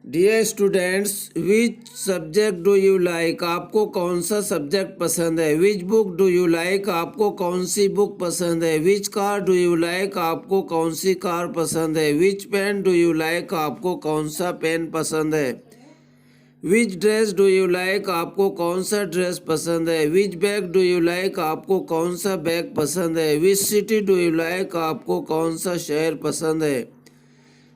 Dear students, which subject do you like? आपको कौन सा सब्जेक्ट पसंद है? Which book do you like? आपको कौन सी बुक पसंद है? Which car do you like? आपको कौन सी कार पसंद है? Which pen do you like? आपको कौन सा पेन पसंद है? Which dress do you like? आपको कौन सा ड्रेस पसंद है? Which bag do you like? आपको कौन सा बैग पसंद है? Which city do you like? आपको कौन सा शहर पसंद है?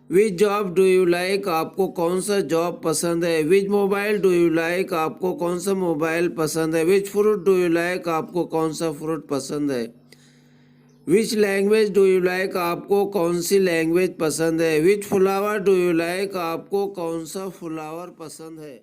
Which job do you like? आपको कौन सा जॉब पसंद है? Which mobile do you like? आपको कौन सा मोबाइल पसंद है? Which fruit do you like? आपको कौन सा फ्रूट पसंद है? Which language do you like? आपको कौन सी लैंग्वेज पसंद है? Which flower do you like? आपको कौन सा फ्लावर पसंद है?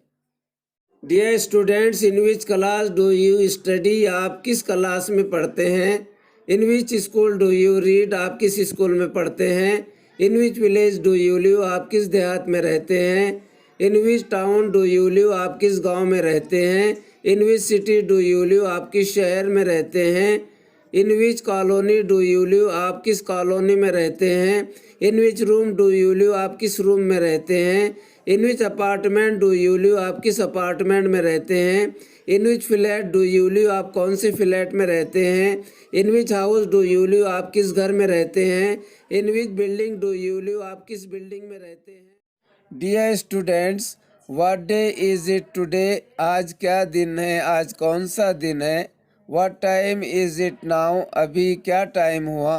Dear students, in which class do you study? आप किस क्लास में पढ़ते हैं? In which school do you read? आप किस स्कूल में पढ़ते हैं? In which village do you live? आप किस देहात में रहते हैं? In which town do you live? आप किस गांव में रहते हैं? In which city do you live? आप किस शहर में रहते हैं? In which colony do you live? आप किस कॉलोनी में रहते हैं? In which room do you live? आप किस रूम में रहते हैं? In which apartment do you live? आप किस अपार्टमेंट में रहते हैं? In which flat do you live? आप कौन से फ्लैट में रहते हैं? In which house do you live? आप किस घर में रहते हैं? In which building do you live? आप किस बिल्डिंग में रहते हैं? Dear students, what day is it today? आज क्या दिन है? आज कौन सा दिन है? What time is it now? अभी क्या टाइम हुआ?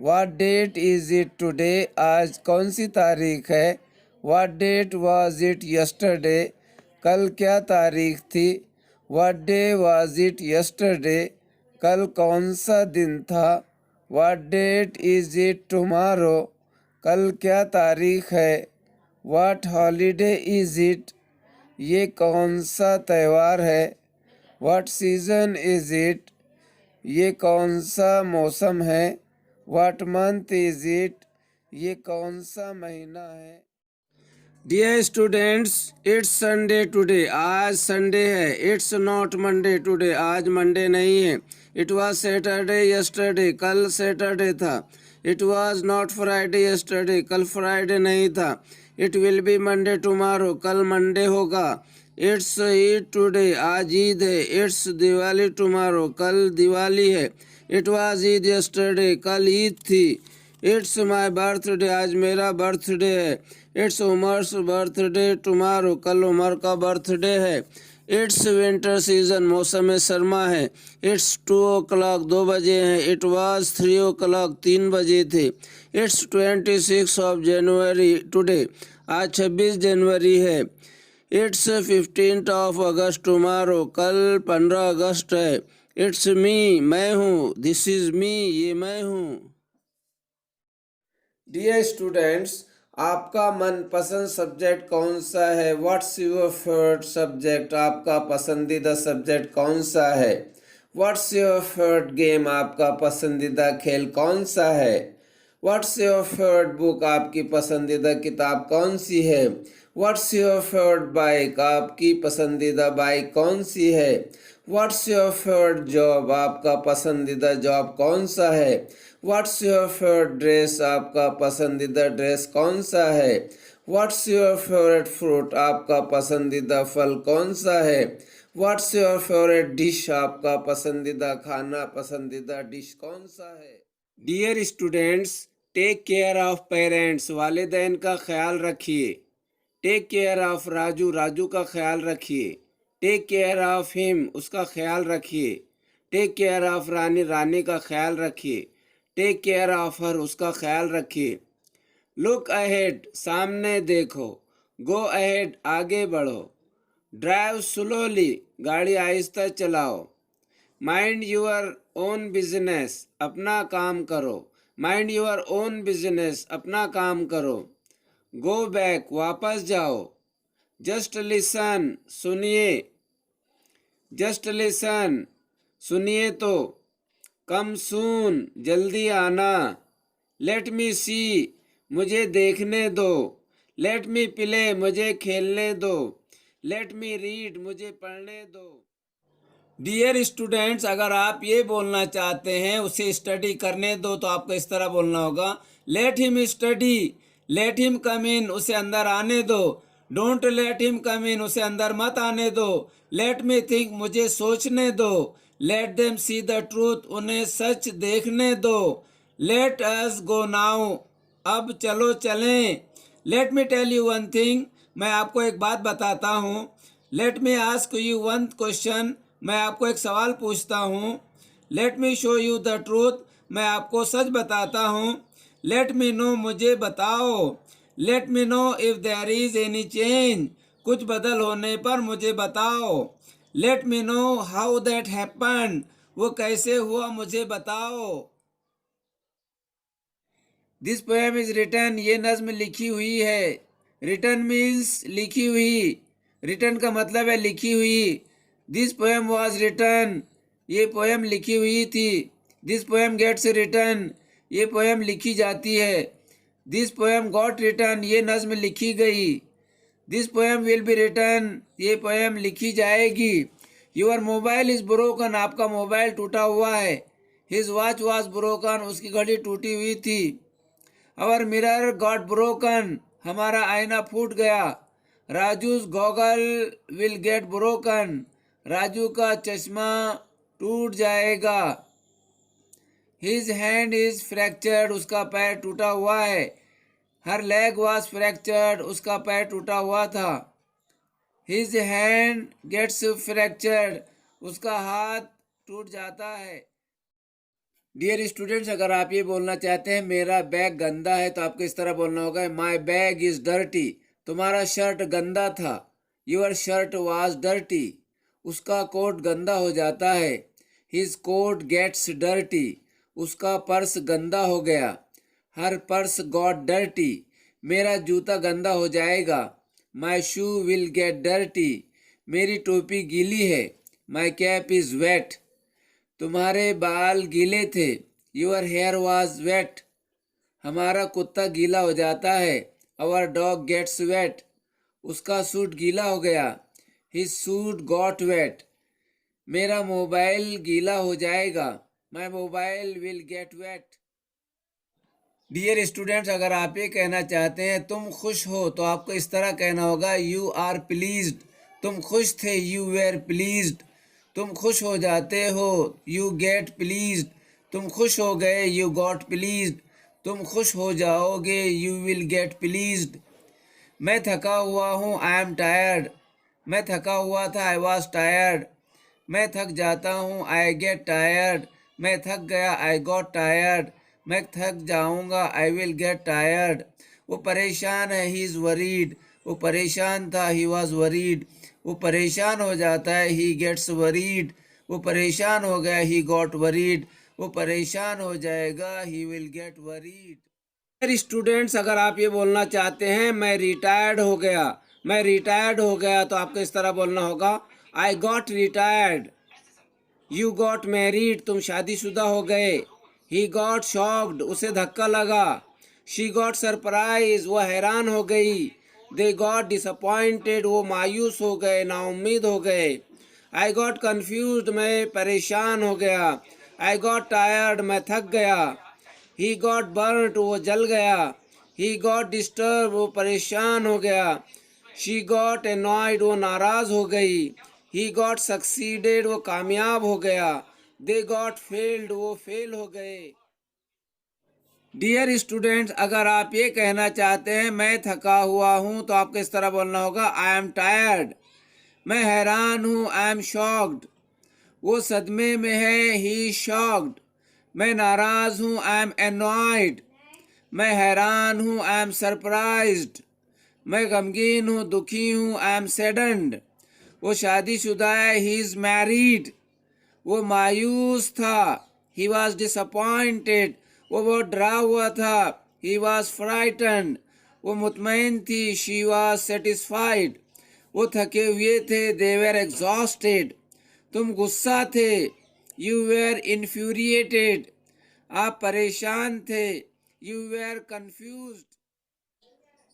What date is it today? आज कौन सी तारीख है? What date was it yesterday? कल क्या तारीख थी? What day was it yesterday? कल कौन सा दिन था? What date is it tomorrow? कल क्या तारीख है? What holiday is it? ये कौन सा त्यौहार है? What season is it? ये कौन सा मौसम है? What month is it? ये कौन सा महीना है? Dear students, it's Sunday today. आज संडे है। It's not Monday today. आज मंडे नहीं है। It was Saturday yesterday. कल सैटरडे था। It was not Friday yesterday. कल फ्राइडे नहीं था। It will be Monday tomorrow. कल मंडे होगा। It's Eid today. आज ईद है। It's Diwali tomorrow. कल दिवाली है। It was Eid yesterday. कल ईद थी। It's my birthday. आज मेरा बर्थडे है। It's Umar's birthday tomorrow. कल उमर का बर्थडे है। It's winter season. मौसम सरमा है। It's 2 o'clock। 2 बजे हैं। It was 3 o'clock। 3 बजे थे। It's 26 of January today. आज 26 जनवरी है। It's 15th of August tomorrow. कल 15 अगस्त है। It's me. मैं हूँ। This is me. ये मैं हूँ। डियर स्टूडेंट्स, आपका मनपसंद सब्जेक्ट कौन सा है? What's your favourite subject? आपका पसंदीदा सब्जेक्ट कौन सा है? What's your favourite game? आपका पसंदीदा खेल कौन सा है? What's your favourite book? आपकी पसंदीदा किताब कौन सी है? What's your favourite bike? आपकी पसंदीदा बाइक कौन सी है? What's your favourite job? आपका पसंदीदा जॉब कौन सा है? What's your favourite dress? आपका पसंदीदा ड्रेस कौन सा है? What's your favourite fruit? आपका पसंदीदा फल कौन सा है? What's your favourite dish? आपका पसंदीदा खाना, पसंदीदा डिश कौन सा है? Dear students, take care of parents. वालिदैन का ख्याल रखिए। Take care of Raju. Raju का ख्याल रखिए। Take care of him. उसका ख्याल रखिए। Take care of Rani. Rani का ख्याल रखिए। Take care of her. उसका ख्याल रखिए। Look ahead. सामने देखो। Go ahead. आगे बढ़ो। Drive slowly. गाड़ी आहिस्ता चलाओ। Mind your own business. अपना काम करो। Mind your own business. अपना काम करो। Go back. वापस जाओ। Just listen. सुनिए। Just listen. सुनिए तो। Come soon. जल्दी आना। Let me see. मुझे देखने दो। Let me play. मुझे खेलने दो। Let me read. मुझे पढ़ने दो। डियर स्टूडेंट्स, अगर आप ये बोलना चाहते हैं उसे स्टडी करने दो तो आपको इस तरह बोलना होगा, let him study. Let him come in. उसे अंदर आने दो। Don't let him come in, उसे अंदर मत आने दो। लेट मी थिंक, मुझे सोचने दो। Let them see the truth, उन्हें सच देखने दो। लेट अस गो नाउ, अब चलो चलें। Let me tell you one thing, मैं आपको एक बात बताता हूँ। Let me ask you one question, मैं आपको एक सवाल पूछता हूँ। Let me show you the truth, मैं आपको सच बताता हूँ। लेट मी नो, मुझे बताओ। Let me know if there is any change, कुछ बदल होने पर मुझे बताओ। Let me know how that happen, वो कैसे हुआ मुझे बताओ। दिस पोएम इज रिटन, ये नज्म लिखी हुई है। रिटन मीन्स लिखी हुई। रिटन का मतलब है लिखी हुई। दिस पोएम वॉज रिटन, ये पोएम लिखी हुई थी। दिस पोएम गेट्स रिटन, ये पोएम लिखी जाती है। दिस पोएम गॉट रिटन, ये नज्म लिखी गई। This poem will be written, ये पोएम लिखी जाएगी। योर मोबाइल इज ब्रोकन, आपका मोबाइल टूटा हुआ है। हिज वॉच वॉज ब्रोकन, उसकी घड़ी टूटी हुई थी। आवर मिरर गॉट ब्रोकन, हमारा आईना फूट गया। Raju's goggle will get broken, Raju का चश्मा टूट जाएगा। हिज हैंड इज फ्रैक्चर्ड, उसका पैर टूटा हुआ है। हर लेग वॉज फ्रैक्चर्ड, उसका पैर टूटा हुआ था। हिज हैंड गेट्स फ्रैक्चर्ड, उसका हाथ टूट जाता है। डियर स्टूडेंट्स, अगर आप ये बोलना चाहते हैं मेरा बैग गंदा है, तो आपको इस तरह बोलना होगा माई बैग इज डर्टी, तुम्हारा शर्ट गंदा था। योर शर्ट वाज डर्टी, उसका कोट गंदा हो जाता है। हिज कोट गेट्स डर्टी, उसका पर्स गंदा हो गया। हर पर्स गॉट डर्टी, मेरा जूता गंदा हो जाएगा। माई शू विल गेट डर्टी, मेरी टोपी गीली है। माई कैप इज वेट, तुम्हारे बाल गीले थे। योर हेयर वॉज वेट, हमारा कुत्ता गीला हो जाता है। आवर डॉग गेट्स वेट, उसका सूट गीला हो गया। हिज सूट गॉट वेट, मेरा मोबाइल गीला हो जाएगा। My mobile will get wet. Dear students, अगर आप ये कहना चाहते हैं तुम खुश हो, तो आपको इस तरह कहना होगा यू आर प्लीज्ड, तुम खुश थे। यू वेर प्लीज्ड, तुम खुश हो जाते हो। यू गेट प्लीज्ड, तुम खुश हो गए। यू गॉट प्लीज्ड, तुम खुश हो जाओगे। You will gate pleased. मैं थका हुआ हूँ, आई एम टायर्ड, मैं थका हुआ था। आई वॉज टायर्ड, मैं थक जाता हूँ। आई गेट टायर्ड, मैं थक गया। आई गॉट टायर्ड, मैं थक जाऊँगा। I will get tired. वो परेशान है, ही इज़ वरीड, वो परेशान था। ही वॉज वरीड, वो परेशान हो जाता है। ही गेट्स वरीड, वो परेशान हो गया। ही गॉट वरीड, वो परेशान हो जाएगा। He will get worried. Students, अगर आप ये बोलना चाहते हैं मैं रिटायर्ड हो गया, मैं रिटायर्ड हो गया, तो आपको इस तरह बोलना होगा I got retired. You got married, तुम शादीशुदा हो गए। ही गॉट शॉक्ड, उसे धक्का लगा। शी गॉट सरप्राइज, वह हैरान हो गई। दे गॉट डिसअपॉइंटेड, वो मायूस हो गए, नाउम्मीद हो गए। आई गॉट कन्फ्यूज्ड, मैं परेशान हो गया। आई गॉट टायर्ड, मैं थक गया। ही गॉट बर्न्ड, वो जल गया। ही गॉट डिस्टर्ब, वो परेशान हो गया। शी गॉट एनॉयड, वो नाराज हो गई। ही गॉट सक्सीडेड, वो कामयाब हो गया। दे गॉट फेल्ड, वो फेल हो गए। डियर स्टूडेंट्स, अगर आप ये कहना चाहते हैं मैं थका हुआ हूँ, तो आपको इस तरह बोलना होगा आई एम टायर्ड। मैं हैरान हूँ, आई एम शॉक्ड, वो सदमे में है। ही शॉक्ड। मैं नाराज हूँ, आई एम एनॉयड। मैं हैरान हूँ, आई एम सरप्राइज्ड। मैं गमगीन हूँ, दुखी हूँ, आई एम सैडन्ड। वो शादीशुदा है, ही इज़ मैरिड। वो मायूस था, ही वॉज डिसअपॉइंटेड। वो बहुत डरा हुआ था, ही वॉज फ्राइटन्ड। वो मुतमईन थी, शी वॉज सेटिस्फाइड। वो थके हुए थे, दे वेर एग्जॉस्टेड। तुम गुस्सा थे, यू वेर इन्फ्यूरिएटेड। आप परेशान थे, you were confused.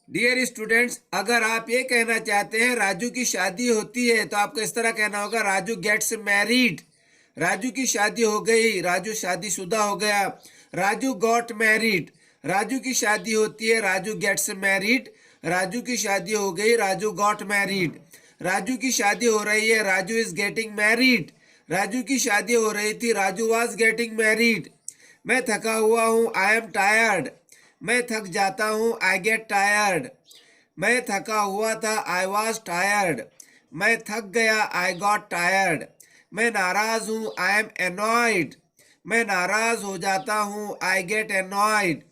Dear students, अगर आप ये कहना चाहते हैं राजू की शादी होती है, तो आपको इस तरह कहना होगा राजू गेट्स मैरिड। राजू की शादी हो गई, राजू शादीशुदा हो गया। राजू गॉट मैरिड, राजू की शादी होती है। राजू गेट्स मैरिड, राजू की शादी हो गई, राजू गॉट मैरिड। राजू की शादी हो रही है, Raju is getting married. Raju की शादी हो रही थी, राजू वाज गेटिंग मैरिड। मैं थका हुआ हूँ, आई एम टायर्ड। मैं थक जाता हूँ, आई गेट टायर्ड। मैं थका हुआ था, आई वॉज टायर्ड। मैं थक गया, आई गॉट टायर्ड। मैं नाराज हूँ, आई एम एनॉयड। मैं नाराज हो जाता हूँ, आई गेट एनॉयड।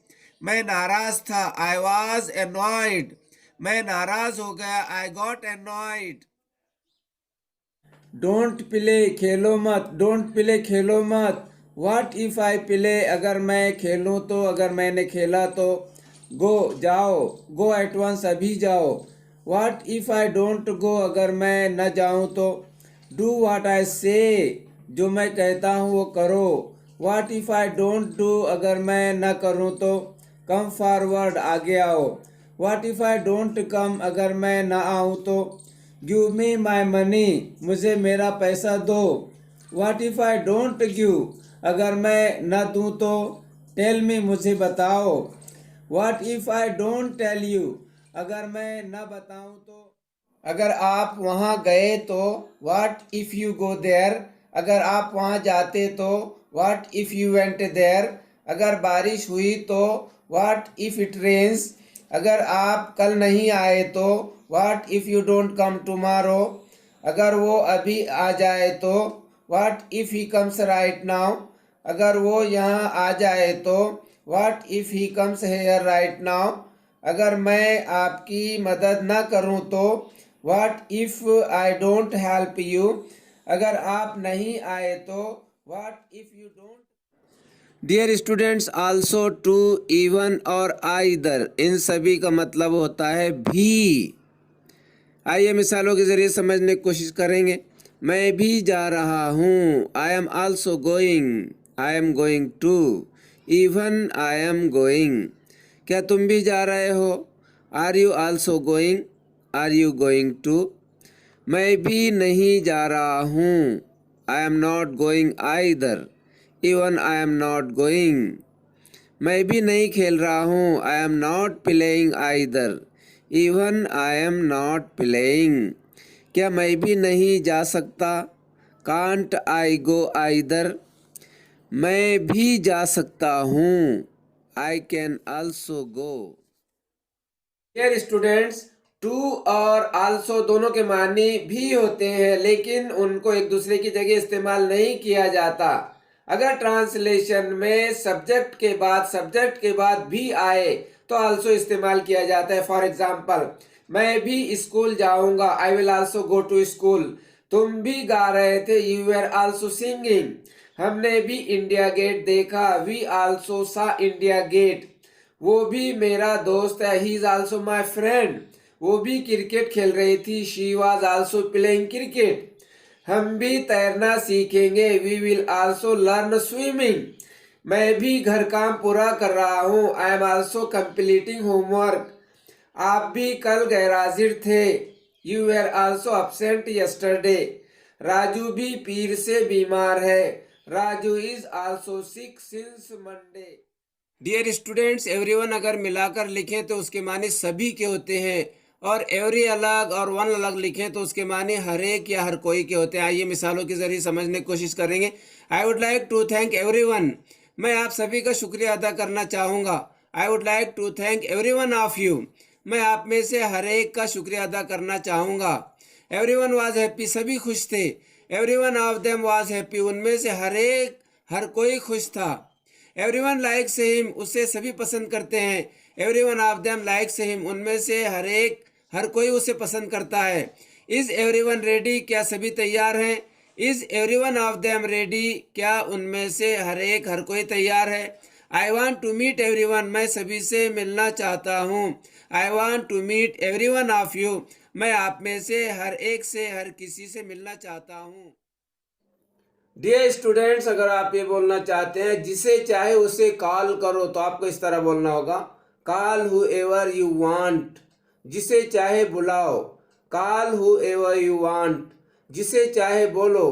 मैं नाराज था, आई वॉज एनॉयड। मैं नाराज हो गया, I got annoyed. Don't play, खेलो मत। डोंट प्ले, खेलो मत। व्हाट इफ आई प्ले, अगर मैं खेलूं तो, अगर मैंने खेला तो। गो, जाओ। गो एट वंस, अभी जाओ। What if I don't go, अगर मैं न जाऊं तो। डू व्हाट आई से, जो मैं कहता हूं वो करो। What if I don't do, अगर मैं न करूं तो। कम फॉरवर्ड, आगे आओ। What if I don't come, अगर मैं न आऊं तो। गिव मी माई मनी, मुझे मेरा पैसा दो। What if I don't give, अगर मैं न दूं तो। टेल मी, मुझे बताओ। What if I don't tell you, अगर मैं न बताऊं तो। अगर आप वहां गए तो। What if you go there, अगर आप वहां जाते तो। What if you went there, अगर बारिश हुई तो। व्हाट इफ इट रेन्स, अगर आप कल नहीं आए तो। What if you don't come tomorrow, अगर वो अभी आ जाए तो। What if he comes right now, अगर वो यहाँ आ जाए तो। What if he comes here right now, अगर मैं आपकी मदद न करूं तो। What if I don't help you, अगर आप नहीं आए तो। What if you don't. Dear students, also, too, even और आइदर, इन सभी का मतलब होता है भी। आइए मिसालों के जरिए समझने की कोशिश करेंगे। मैं भी जा रहा हूँ, I am also going. I am going too. Even I am going, क्या तुम भी जा रहे हो। Are you also going, are you going too. मैं भी नहीं जा रहा हूँ, I am not going either. Even I am not going. मैं भी नहीं खेल रहा हूँ, I am not playing either. Even I am not playing, क्या मैं भी नहीं जा सकता। कांट आई गो आइदर, मैं भी जा सकता हूँ। I can also go. Dear students, too और आल्सो दोनों के मानी भी होते हैं, लेकिन उनको एक दूसरे की जगह इस्तेमाल नहीं किया जाता। अगर ट्रांसलेशन में सब्जेक्ट के बाद भी आए तो आल्सो इस्तेमाल किया जाता है। फॉर एग्जाम्पल, मैं भी स्कूल जाऊंगा, I will also go to school. तुम भी गा रहे थे, यू वर आल्सो सिंगिंग। हमने भी इंडिया गेट देखा, we also saw India Gate. वो भी मेरा दोस्त है, he is also my friend. वो भी क्रिकेट खेल रही थी, she was also playing cricket. हम भी तैरना सीखेंगे, we will also learn swimming. मैं भी घर काम पूरा कर रहा हूँ, I am also completing homework. आप भी कल गैरहाजिर थे, you were also absent yesterday. Raju भी पीर से बीमार है, Raju is also sick since Monday. Dear students, everyone अगर मिलाकर लिखें तो उसके माने सभी के होते हैं, और एवरी अलग और वन अलग लिखें तो उसके माने हर एक या हर कोई के होते हैं। आइए मिसालों के जरिए समझने की कोशिश करेंगे। I would like to thank everyone, मैं आप सभी का शुक्रिया अदा करना चाहूँगा। I would like to thank everyone of you, मैं आप में से हर एक का शुक्रिया अदा करना चाहूँगा। एवरीवन वाज हैप्पी, सभी खुश थे। Everyone of them was happy, उनमें से हर कोई खुश था। एवरीवन लाइक्स हिम, उसे सभी पसंद करते हैं। Everyone of them likes him, उनमें से हर कोई उसे पसंद करता है। इज एवरीवन रेडी, क्या सभी तैयार हैं। Is everyone of them ready, क्या उनमें से हर कोई तैयार है। I want to meet everyone, मैं सभी से मिलना चाहता हूँ। I want to meet everyone of you, मैं आप में से हर किसी से मिलना चाहता हूँ। डियर स्टूडेंट्स, अगर आप ये बोलना चाहते हैं जिसे चाहे उसे कॉल करो, तो आपको इस तरह बोलना होगा, call whoever you want. जिसे चाहे बुलाओ, call whoever you want. जिसे चाहे बोलो,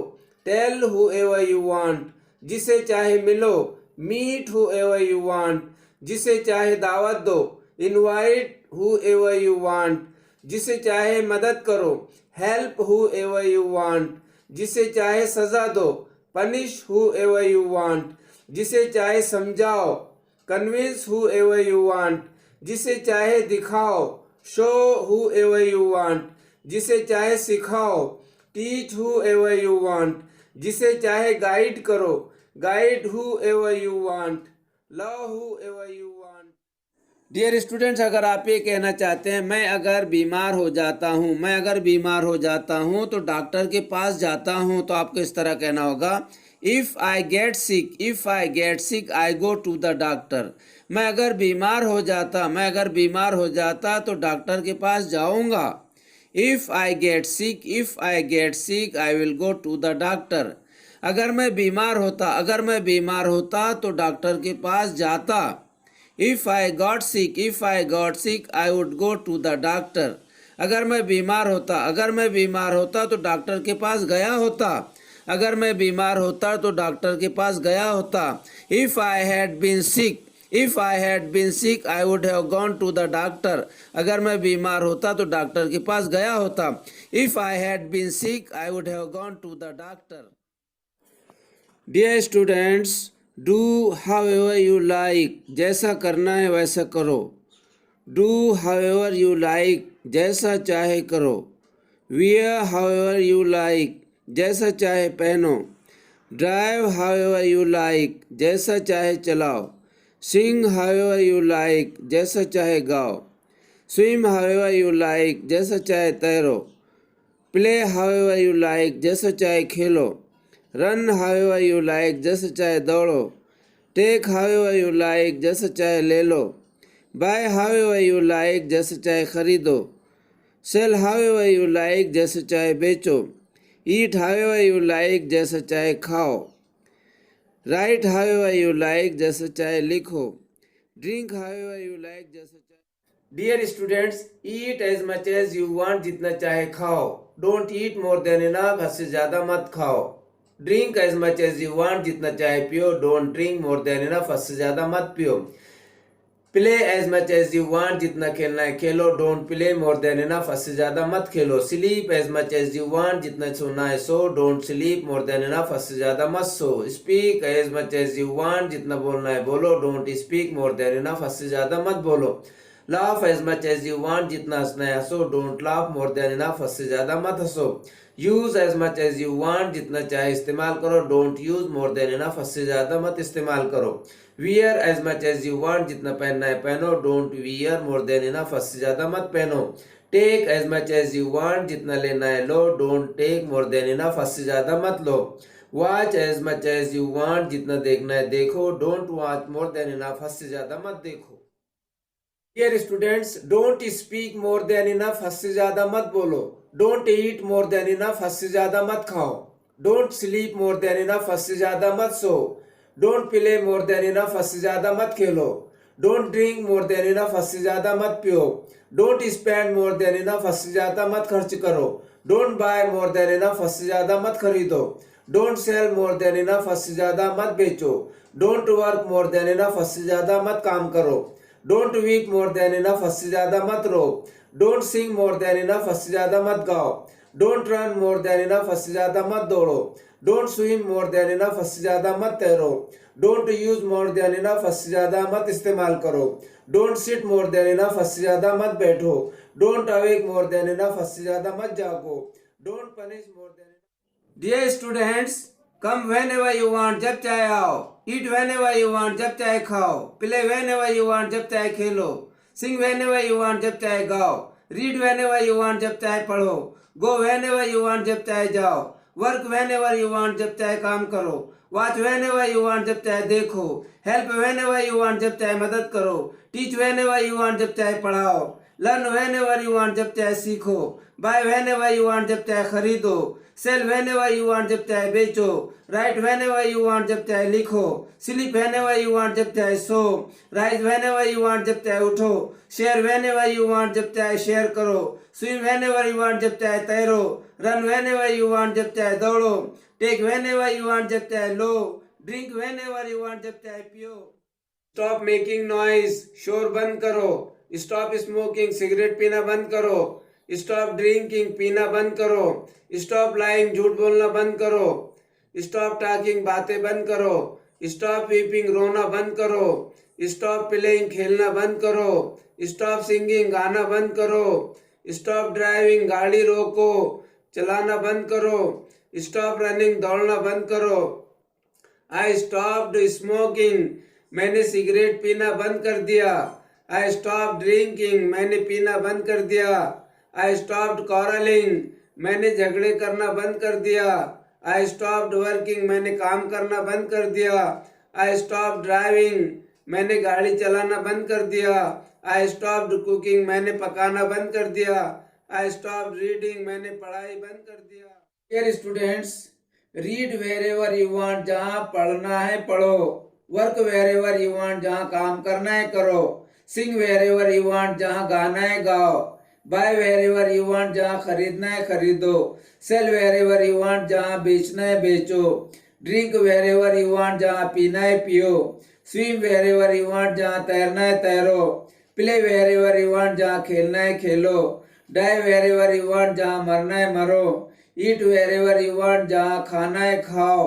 tell whoever you want. जिसे चाहे मिलो, meet whoever you want. जिसे चाहे दावत दो, इनवाइट whoever you want, जिसे चाहे मदद करो, help whoever you want, जिसे चाहे सजा दो, punish whoever you want, जिसे चाहे समझाओ, convince whoever you want, जिसे चाहे दिखाओ, show whoever you want, जिसे चाहे सिखाओ, teach whoever you want, जिसे चाहे गाइड करो, guide whoever you want, love whoever you want. Dear students, अगर आप ये कहना चाहते हैं मैं अगर बीमार हो जाता हूँ, मैं अगर बीमार हो जाता हूँ तो डॉक्टर के पास जाता हूँ, तो आपको इस तरह कहना होगा if I get sick I go to the doctor. मैं अगर बीमार हो जाता तो डॉक्टर के पास जाऊँगा। If I get sick I will go to the doctor. अगर मैं बीमार होता तो डॉक्टर के पास जाता। If I got sick I would go to the doctor। अगर मैं बीमार होता तो डॉक्टर के पास गया होता। अगर मैं बीमार होता तो डॉक्टर के पास गया होता। If I had been sick I would have gone to the doctor। अगर मैं बीमार होता तो डॉक्टर के पास गया होता। If I had been sick I would have gone to the doctor। Dear students, do however you like, जैसा करना है वैसा करो। डू हाउएवर यू लाइक, जैसा चाहे करो। वियर हाउएवर यू लाइक, जैसा चाहे पहनो। ड्राइव हाउएवर यू लाइक, जैसा चाहे चलाओ। सिंग हाउएवर यू लाइक, जैसा चाहे गाओ। स्विम हाउएवर यू लाइक, जैसा चाहे तैरो। प्ले हाउएवर यू लाइक, जैसा चाहे खेलो। रन हाउएवर यू लाइक, जैसे चाहे दौड़ो। टेक हाउएवर यू लाइक, जैसे चाहे ले लो। बाय हाउएवर यू लाइक, जैसे चाहे खरीदो। सेल हाउएवर यू लाइक, जैसे चाहे बेचो। ईट हाउएवर यू लाइक, जैसे चाहे खाओ। राइट हाउएवर यू लाइक, जैसे चाहे लिखो। ड्रिंक हाउएवर यू लाइक, जैसे चाहे। Dear students, eat as much as you want, जितना चाहे खाओ। Don't eat more than enough, हद से ज़्यादा मत खाओ। Drink as much as you want, जितना चाहे पियो। Don't drink more than enough, हद से ज़्यादा मत पियो। Play as much as you want, जितना खेलना है खेलो। Don't play more than enough, हद से ज़्यादा मत खेलो। Sleep as much as you want, जितना सोना है सो। Don't sleep more than enough, हद से ज़्यादा मत सो। Speak as much as you want, जितना बोलना है बोलो। Don't speak more than enough, हद से ज़्यादा मत बोलो। Laugh as much as you want, जितना हंसना है हंसो। Don't laugh more than enough, हद से ज़्यादा मत हंसो। Use as much as you want, जितना चाहे इस्तेमाल करो। Don't use more than enough, हद से ज़्यादा मत इस्तेमाल करो। Wear as much as you want, जितना पहनना है पहनो। Don't wear more than enough, हद से ज़्यादा मत पहनो। Take as much as you want, जितना लेना है लो। Don't take more than enough, हद से ज़्यादा मत लो। Watch as much as you want, जितना देखना है देखो। Don't watch more than enough, हद से ज़्यादा मत देखो। Dear students, don't speak more than enough, हद से ज़्यादा मत बोलो। Don't eat more than enough, हद से ज़्यादा मत खाओ। Don't sleep more than enough, हद से ज़्यादा मत सो। Don't play more than enough, हद से ज़्यादा मत खेलो। Don't drink more than enough, हद से ज़्यादा मत पियो। Don't spend more than enough, हद से ज़्यादा मत खर्च करो। Don't buy more than enough, हद से ज़्यादा मत खरीदो। Don't cell more than enough, हद से ज़्यादा मत बेचो। Don't work more than enough, हद से ज़्यादा मत काम करो। Don't weep more than enough, हद से ज़्यादा मत रो। Don't sing more than enough, हद से ज़्यादा मत गाओ। Don't run more than enough, हद से ज़्यादा मत दौड़ो। Don't swim more than enough, हद से ज़्यादा मत तैरो। Don't use more than enough, हद से ज़्यादा मत इस्तेमाल करो। Don't sit more than enough, हद से ज़्यादा मत बैठो। Don't awake more than enough, हद से ज़्यादा मत जागो। Don't punish more than. Dear students, come whenever you want, जब चाहे आओ। Eat whenever you want, जब चाहे खाओ। Play whenever you want, जब चाहे खेलो। Sing whenever you want, जब चाहे गाओ। Read whenever you want, जब चाहे पढ़ो। Go whenever you want, जब चाहे जाओ। Work whenever you want, जब चाहे काम करो। Watch whenever you want, जब चाहे देखो। Help whenever you want, जब चाहे मदद करो। Teach whenever you want, जब चाहे पढ़ाओ। Learn whenever you want, जब चाहे सीखो। Buy whenever you want, जब चाहे खरीदो। Sell whenever you want, जब चाहे बेचो। Write whenever you want, जब चाहे लिखो। Sleep whenever you want, जब चाहे सो। Rise whenever you want, जब चाहे उठो। Share whenever you want, जब चाहे शेयर करो। Swim whenever you want, जब चाहे तैरो। Run whenever you want, जब चाहे दौड़ो। Take whenever you want, जब चाहे लो। Drink whenever you want, जब चाहे पियो। स्टॉप मेकिंग नॉइज, शोर बंद करो। स्टॉप स्मोकिंग, सिगरेट पीना बंद करो। स्टॉप ड्रिंकिंग, पीना बंद करो। स्टॉप लाइंग, झूठ बोलना बंद करो। स्टॉप टॉकिंग, बातें बंद करो। स्टॉप वीपिंग, रोना बंद करो। स्टॉप प्लेइंग, खेलना बंद करो। स्टॉप सिंगिंग, गाना बंद करो। स्टॉप ड्राइविंग, गाड़ी रोको, चलाना बंद करो। स्टॉप रनिंग, दौड़ना बंद करो। आई स्टॉप्ड स्मोकिंग, मैंने सिगरेट पीना बंद कर दिया। आई स्टॉप ड्रिंकिंग, मैंने पीना बंद कर दिया। आई स्टॉप्ड क्वारलिंग, मैंने झगड़े करना बंद कर दिया। आई स्टॉप्ड वर्किंग, मैंने काम करना बंद कर दिया। आई स्टॉप ड्राइविंग, मैंने गाड़ी चलाना बंद कर दिया। आई स्टॉप्ड कुकिंग, मैंने पकाना बंद कर दिया। आई स्टॉप रीडिंग, मैंने पढ़ाई बंद कर दिया। Dear students, read wherever you want, जहाँ पढ़ना है पढ़ो। Work wherever you want, जहाँ काम करना है करो। Sing wherever you want, जहाँ गाना है गाओ। Buy wherever you want, जहाँ खरीदना है खरीदो। Sell wherever you want, जहाँ बेचना है बेचो। Drink wherever you want, जहाँ पीना है पियो। Swim wherever you want, जहाँ तैरना है तैरो। Play wherever you want, जहाँ खेलना है खेलो। Die wherever you want, जहाँ मरना है मरो। Eat wherever you want, जहाँ खाना है खाओ।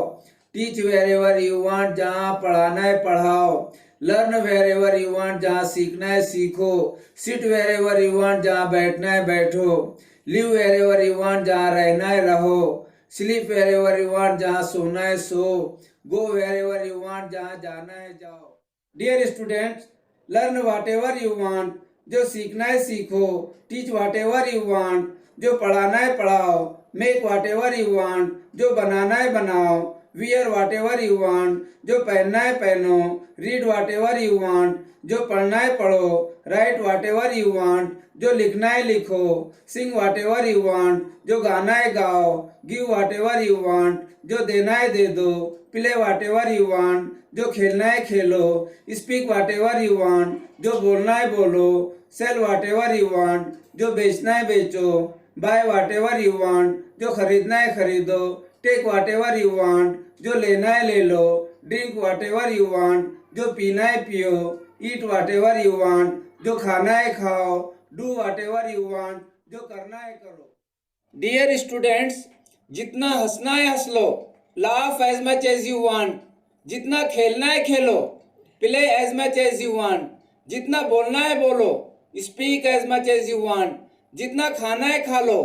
Teach wherever you want, जहाँ पढ़ाना है पढ़ाओ। Learn wherever you want, जहाँ सीखना है सीखो। Sit wherever you want, जहाँ बैठना है बैठो। Live wherever you want, जहाँ रहना है रहो। Sleep wherever you want, जहाँ सोना है सो। Go wherever you want, जहाँ जाना है जाओ। Dear students, learn whatever you want, जो सीखना है सीखो। Teach whatever you want, जो पढ़ाना है पढ़ाओ। Make whatever you want, जो बनाना है बनाओ। Wear whatever you want, जो पहनना है पहनो। Read whatever you want, जो पढ़ना है पढ़ो। Write whatever you want, जो लिखना है लिखो। Sing whatever you want, जो गाना है गाओ। Give whatever you want, जो देना है दे दो। Play whatever you want, जो खेलना है खेलो। Speak whatever you want, जो बोलना है बोलो। Sell whatever you want, जो बेचना है बेचो। Buy whatever you want, जो खरीदना है खरीदो। Take whatever you want, जो लेना है ले लो। Drink whatever you want, जो पीना है पियो। ईट वाट एवर यू वांट, जो खाना है खाओ। Do watt ever you want, जो करना है करो। डियर स्टूडेंट्स, जितना हंसना है हंस लो। Laugh as much as you want, जितना खेलना है खेलो। Play as much as you want, जितना बोलना है बोलो। Speak as much as you want, जितना खाना है खा लो।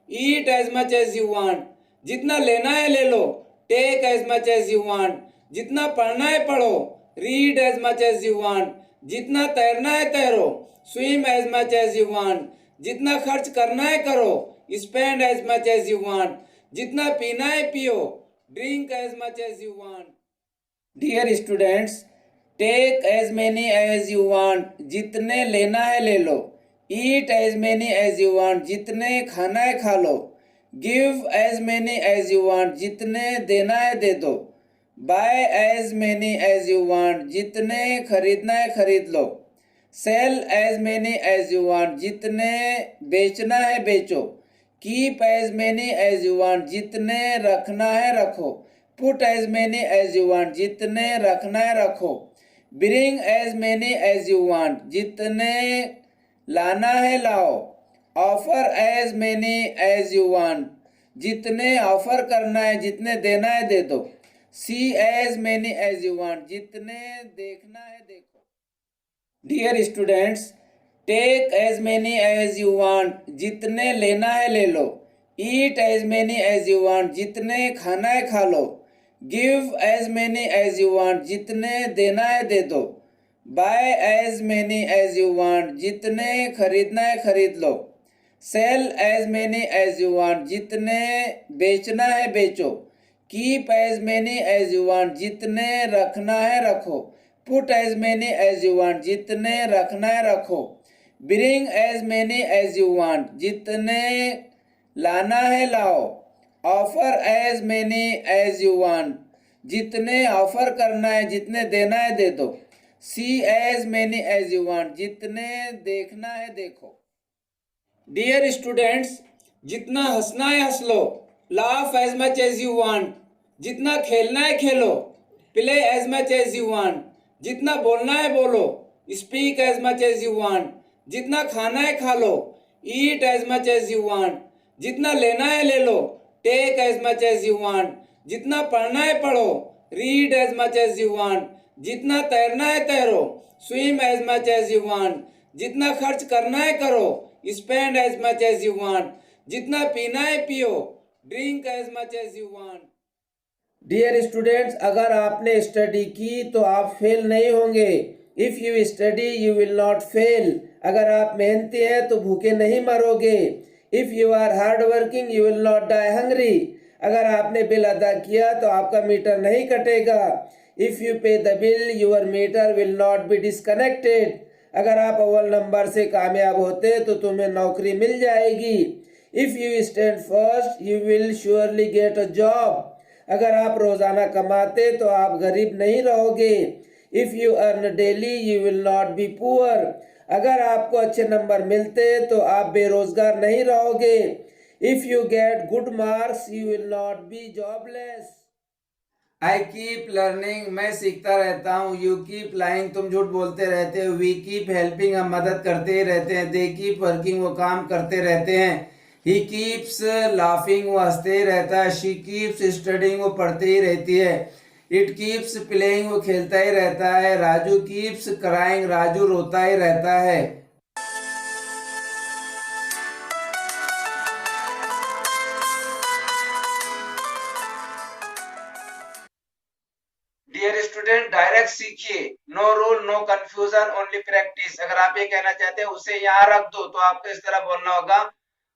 Eat as much as you want, जितना लेना है ले लो। Take as much as you want, जितना पढ़ना है पढ़ो। Read as much as you want, जितना तैरना है तैरो। Swim as much as you want, जितना खर्च करना है करो। Spend as much as you want, जितना पीना है पियो। Drink as much as you want. Dear students, take as many as you want, जितने लेना है ले लो। Eat as many as you want, जितने खाना है खा लो। Give as many as you want, जितने देना है दे दो। Buy as many as you want, जितने खरीदना है खरीद लो। Sell as many as you want, जितने बेचना है बेचो। Keep as many as you want, जितने रखना है रखो। Put as many as you want, जितने रखना है रखो। Bring as many as you want, जितने लाना है लाओ। Offer as many as you want, जितने ऑफर करना है जितने देना है दे दो। See as many as you want, जितने देखना है देखो। Dear students, take as many as you want, जितने लेना है ले लो। Eat as many as you want, जितने खाना है खा लो। Give as many as you want, जितने देना है दे दो। Buy as many as you want, जितने खरीदना है खरीद लो। Sell as many as you want, जितने बेचना है बेचो। Keep as many as you want, जितने रखना है रखो। Put as many as you want, जितने रखना है रखो। Bring as many as you want, जितने लाना है लाओ। Offer as many as you want, जितने ऑफर करना है जितने देना है दे दो। See as many as you want, जितने देखना है देखो। डियर स्टूडेंट्स, जितना हंसना है हंस लो। Laugh as much as you want, जितना खेलना है खेलो। Play as much as you want, जितना बोलना है बोलो। Speak as much as you want, जितना खाना है खा लो, eat as much as you want. जितना लेना है ले लो, take as much as you want. जितना पढ़ना है पढ़ो, read as much as you want. जितना तैरना है तैरो, swim as much as you want. जितना खर्च करना है करो, spend as much as you want. जितना पीना है पियो, drink as much as you want. Dear students, अगर आपने स्टडी की तो आप फेल नहीं होंगे। If you study you will not fail. अगर आप मेहनती हैं तो भूखे नहीं मरोगे। If you are hard working you will not die hungry. अगर आपने बिल अदा किया तो आपका मीटर नहीं कटेगा। If you pay the bill your meter will not be disconnected. अगर आप अव्वल नंबर से कामयाब होते तो तुम्हें नौकरी मिल जाएगी। If you stand first you will surely get a job. अगर आप रोजाना कमाते तो आप गरीब नहीं रहोगे। If you earn daily you will not be poor. अगर आपको अच्छे नंबर मिलते तो आप बेरोजगार नहीं रहोगे। If you get good marks you will not B jobless. I keep learning, मैं सीखता रहता हूँ। यू कीप लाइंग, तुम झूठ बोलते रहते हो। वी कीप हेल्पिंग, हम मदद करते ही रहते हैं। दे कीप वर्किंग, वो काम करते रहते हैं। ही कीप्स लाफिंग, वो हंसते ही रहता है। शी कीप्स स्टडिंग, वो पढ़ते ही रहती है। इट कीप्स प्लेइंग, वो खेलता ही रहता है। राजू कीप्स क्राइंग, राजू रोता ही रहता है। डियर स्टूडेंट, डायरेक्ट सीखिए। No rule no confusion only practice. अगर आप ये कहना चाहते हैं उसे यहाँ रख दो, तो आपको इस तरह बोलना होगा,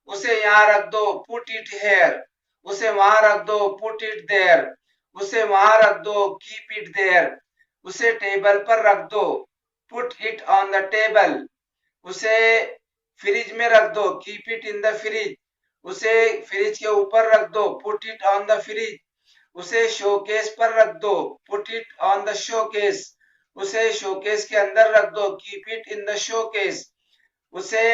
उसे यहाँ रख दो, पुट इट हेयर। उसे वहां रख दो, पुट इट देयर। उसे वहां रख दो, कीप इट देयर। उसे टेबल पर रख दो, put it on the table. उसे फ्रिज में रख दो, keep it in the fridge. उसे फ्रिज के ऊपर रख दो, put it on the fridge. उसे शोकेस पर रख दो, put it on the showcase. उसे शोकेस के अंदर रख दो, keep it in the showcase. उसे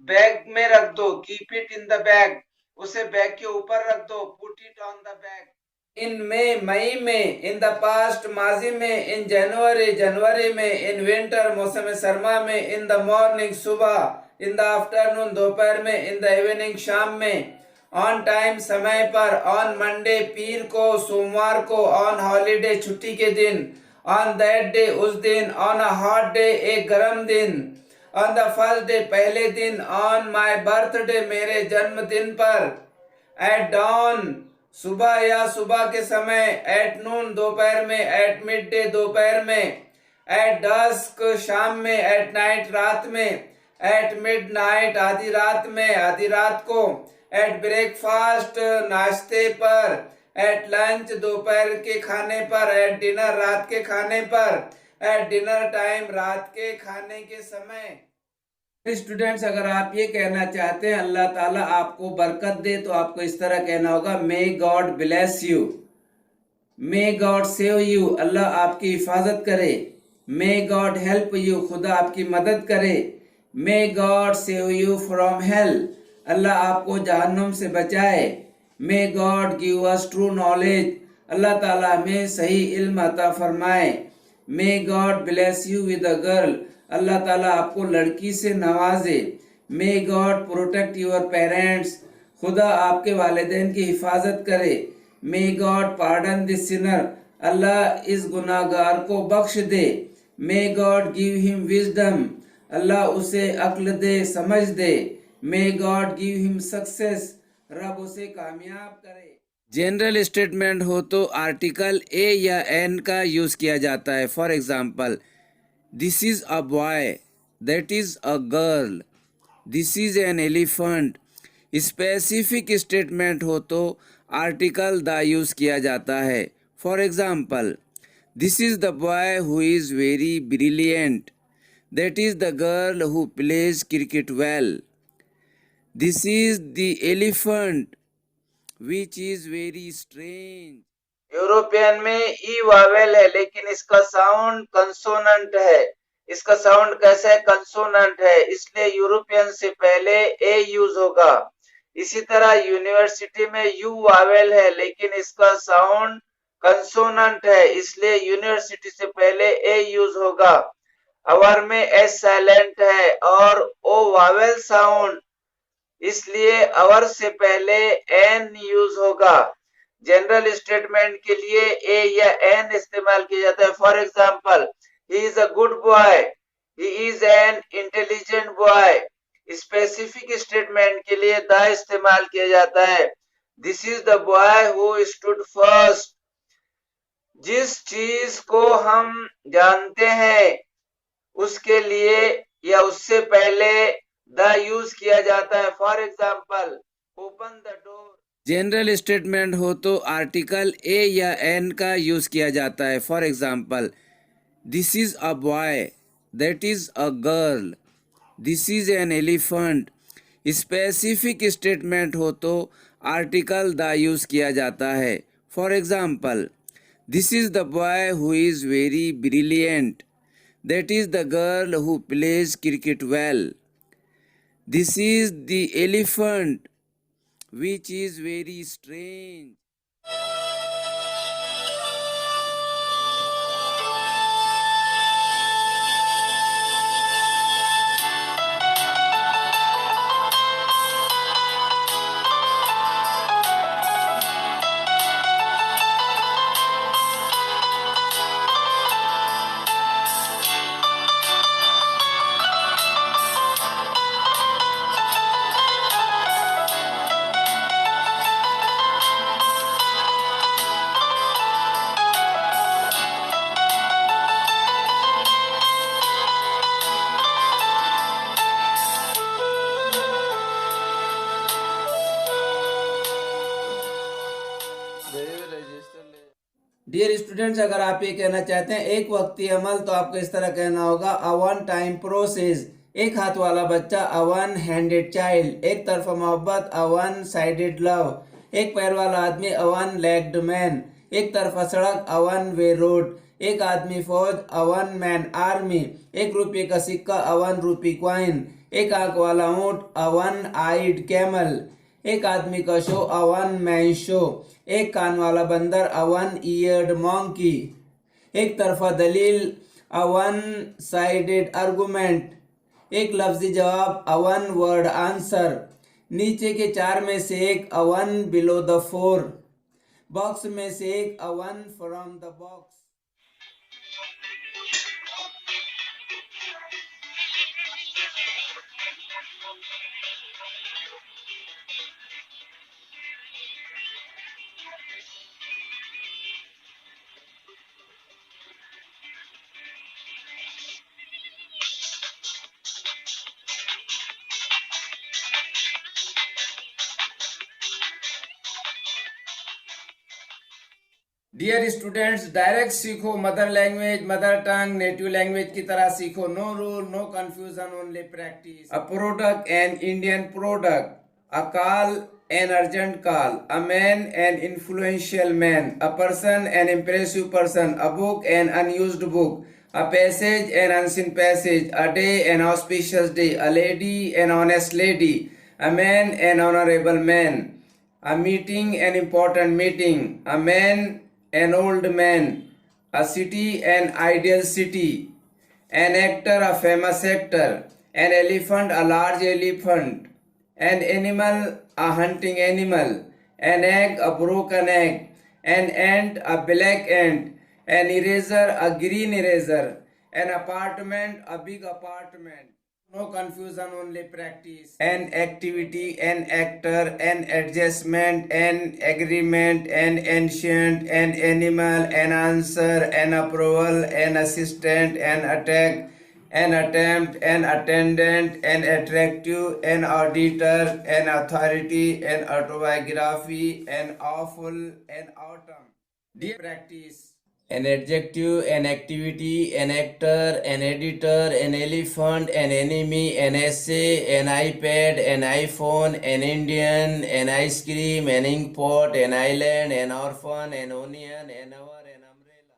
बैग में रख दो, keep it in the bag. उसे बैग के ऊपर रख दो, put it on the bag. In May में। इन द पास्ट, माजी में। इन जनवरी, जनवरी में। इन विंटर, मौसम सरमा में। इन द मॉर्निंग, सुबह। इन द आफ्टरनून, दोपहर में। इन द इवनिंग, शाम में। ऑन टाइम, समय पर। ऑन मंडे, पीर को, सोमवार को। ऑन हॉलीडे, छुट्टी के दिन। ऑन दैट डे, उस दिन। ऑन अ हॉट डे, एक गर्म दिन। ऑन द फर्स्ट डे, पहले दिन। ऑन माई बर्थडे, मेरे जन्मदिन पर। एट डॉन, सुबह या सुबह के समय। एट नून, दोपहर में। एट मिड डे, दोपहर में। एट डस्क, शाम में। एट नाइट, रात में। एट मिड नाइट, आधी रात में, आधी रात को। एट ब्रेकफास्ट, नाश्ते पर। एट लंच, दोपहर के खाने पर। एट डिनर, रात के खाने पर। एट डिनर टाइम, रात के खाने के समय। स्टूडेंट्स, अगर आप ये कहना चाहते हैं अल्लाह ताला आपको बरकत दे, तो आपको इस तरह कहना होगा, may God bless you. May God save you, Allah आपकी हिफाजत करे। मे गॉड हेल्प यू, खुदा आपकी मदद करे। May God save you from hell, Allah आपको जहन्नुम से बचाए। May God give us true knowledge, Allah ताला हमें सही इल्म अता फरमाए। May God bless you with a girl, Allah ताला आपको लड़की से नवाजे। May God protect your parents, खुदा आपके वालिदैन की हिफाजत करे। May God pardon this sinner, Allah इस गुनाहगार को बख्श दे। May God give him wisdom, Allah उसे अक्ल दे, समझ दे। May God give him success, रब उसे कामयाब करे। जनरल स्टेटमेंट हो तो आर्टिकल ए या एन का यूज किया जाता है। For example, this is a boy, that is a girl, this is an elephant. Specific statement हो तो आर्टिकल द यूज किया जाता है। For example, this is the boy who is very brilliant, that is the girl who plays cricket well. This is the elephant which is very strange. European में ई Wavell है, लेकिन इसका sound consonant है। इसका sound कैसे है? Consonant है, इसलिए यूरोपियन से पहले ए यूज होगा। इसी तरह यूनिवर्सिटी में यू वावेल है, लेकिन इसका साउंड कंसोनेंट है, इसलिए यूनिवर्सिटी से पहले ए यूज होगा। अवर में एस साइलेंट है और ओ वावेल साउंड, इसलिए अवर से पहले एन यूज होगा। जनरल स्टेटमेंट के लिए ए या एन इस्तेमाल किया जाता है। For example, he is a good boy, he is an intelligent boy. Specific statement के लिए द इस्तेमाल किया जाता है। This is the boy who stood first. जिस चीज को हम जानते हैं उसके लिए या उससे पहले द यूज किया जाता है। For example, open the door. General statement हो तो आर्टिकल ए या एन का यूज किया जाता है। For example, this is a boy, that is a girl, this is an elephant. Specific statement हो तो आर्टिकल द यूज किया जाता है। For example, this is the boy who is very brilliant, that is the girl who plays cricket well. This is the elephant which is very strange. Dear students, अगर आप ये कहना चाहते हैं एक वक्ती अमल, तो आपको इस तरह कहना होगा अ वन टाइम प्रोसेस। एक हाथ वाला बच्चा, अ वन हैंडेड चाइल्ड। एक तरफा मोहब्बत, अ वन साइडेड लव। एक पैर वाला आदमी, अ वन लेग्ड मैन। एक तरफा सड़क, अ वन वे रोड। एक आदमी फौज, अ वन मैन आर्मी। एक रुपये का सिक्का, अ वन रूपी क्वाइन। एक आंख वाला ऊंट, अ वन आइड कैमल। एक आदमी का show, a one man show. एक कान वाला बंदर, अ वन ईयर्ड मॉन्की। एक तरफा दलील, अ वन साइडेड आर्गुमेंट। एक लफ्जी जवाब, अ वन वर्ड आंसर। नीचे के चार में से एक, a one below the four. Box में से एक, a one from the box. Dear students, direct सीखो mother language, mother tongue, native language की तरह सीखो। No rule, no confusion, only practice. A product, an Indian product. A call, an urgent call. A man, an influential man. A person, an impressive person. A book, an unused book. A passage, an unseen passage. A day, an auspicious day. A lady, an honest lady. A man, an honorable man. A meeting, an important meeting. A man, an old man. A city, an ideal city. An actor, a famous actor. An elephant, a large elephant. An animal, a hunting animal. An egg, a broken egg. An ant, a black ant. An eraser, a green eraser. An apartment, a big apartment. No confusion, only practice. An activity, an actor, an adjustment, an agreement, an ancient, an animal, an answer, an approval, an assistant, an attack, an attempt, an attendant, an attractive, an auditor, an authority, an autobiography, an awful, an autumn. Dear practice. An adjective, an activity, an actor, an editor, an elephant, an enemy, an essay, an iPad, an iPhone, an Indian, an ice cream, an inkpot, an island, an orphan, an onion, an hour, an umbrella.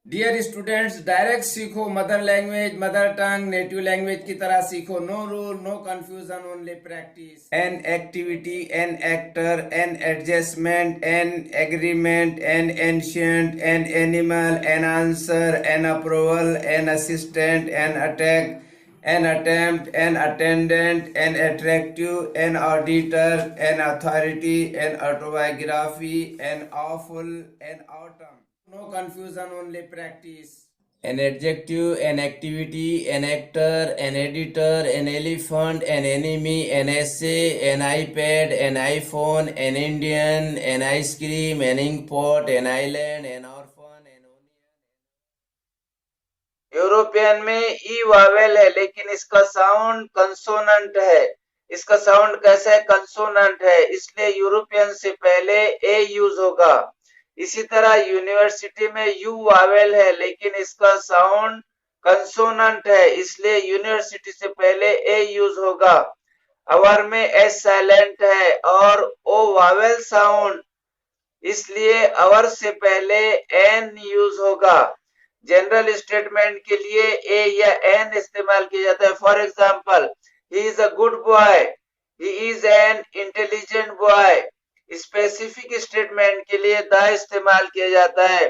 Dear students, direct सीखो mother language, mother tongue, native language की तरह सीखो. No rule, no confusion, only practice. An activity, an actor, an adjustment, an agreement, an ancient, an animal, an answer, an approval, an assistant, an attack, an attempt, an attendant, an attractive, an auditor, an authority, an autobiography, an awful, an autumn. No confusion, only practice. An adjective, an activity, an actor, an editor, an elephant, an enemy, an essay, an iPad, an iPhone, an Indian, an ice cream, an inkpot, an island, an orphan, an onion. European में ई Wavell है, लेकिन इसका sound consonant है. इसका sound कैसे है? Consonant है, इसलिए यूरोपियन से पहले ए यूज होगा. इसी तरह यूनिवर्सिटी में यू वावेल है, लेकिन इसका साउंड कंसोनेंट है, इसलिए यूनिवर्सिटी से पहले ए यूज होगा. अवर में एस साइलेंट है और ओ वावेल साउंड, इसलिए अवर से पहले एन यूज होगा. जनरल स्टेटमेंट के लिए ए या एन इस्तेमाल किया जाता है. For example, he is a good boy, he is an intelligent boy. Specific statement के लिए द इस्तेमाल किया जाता है.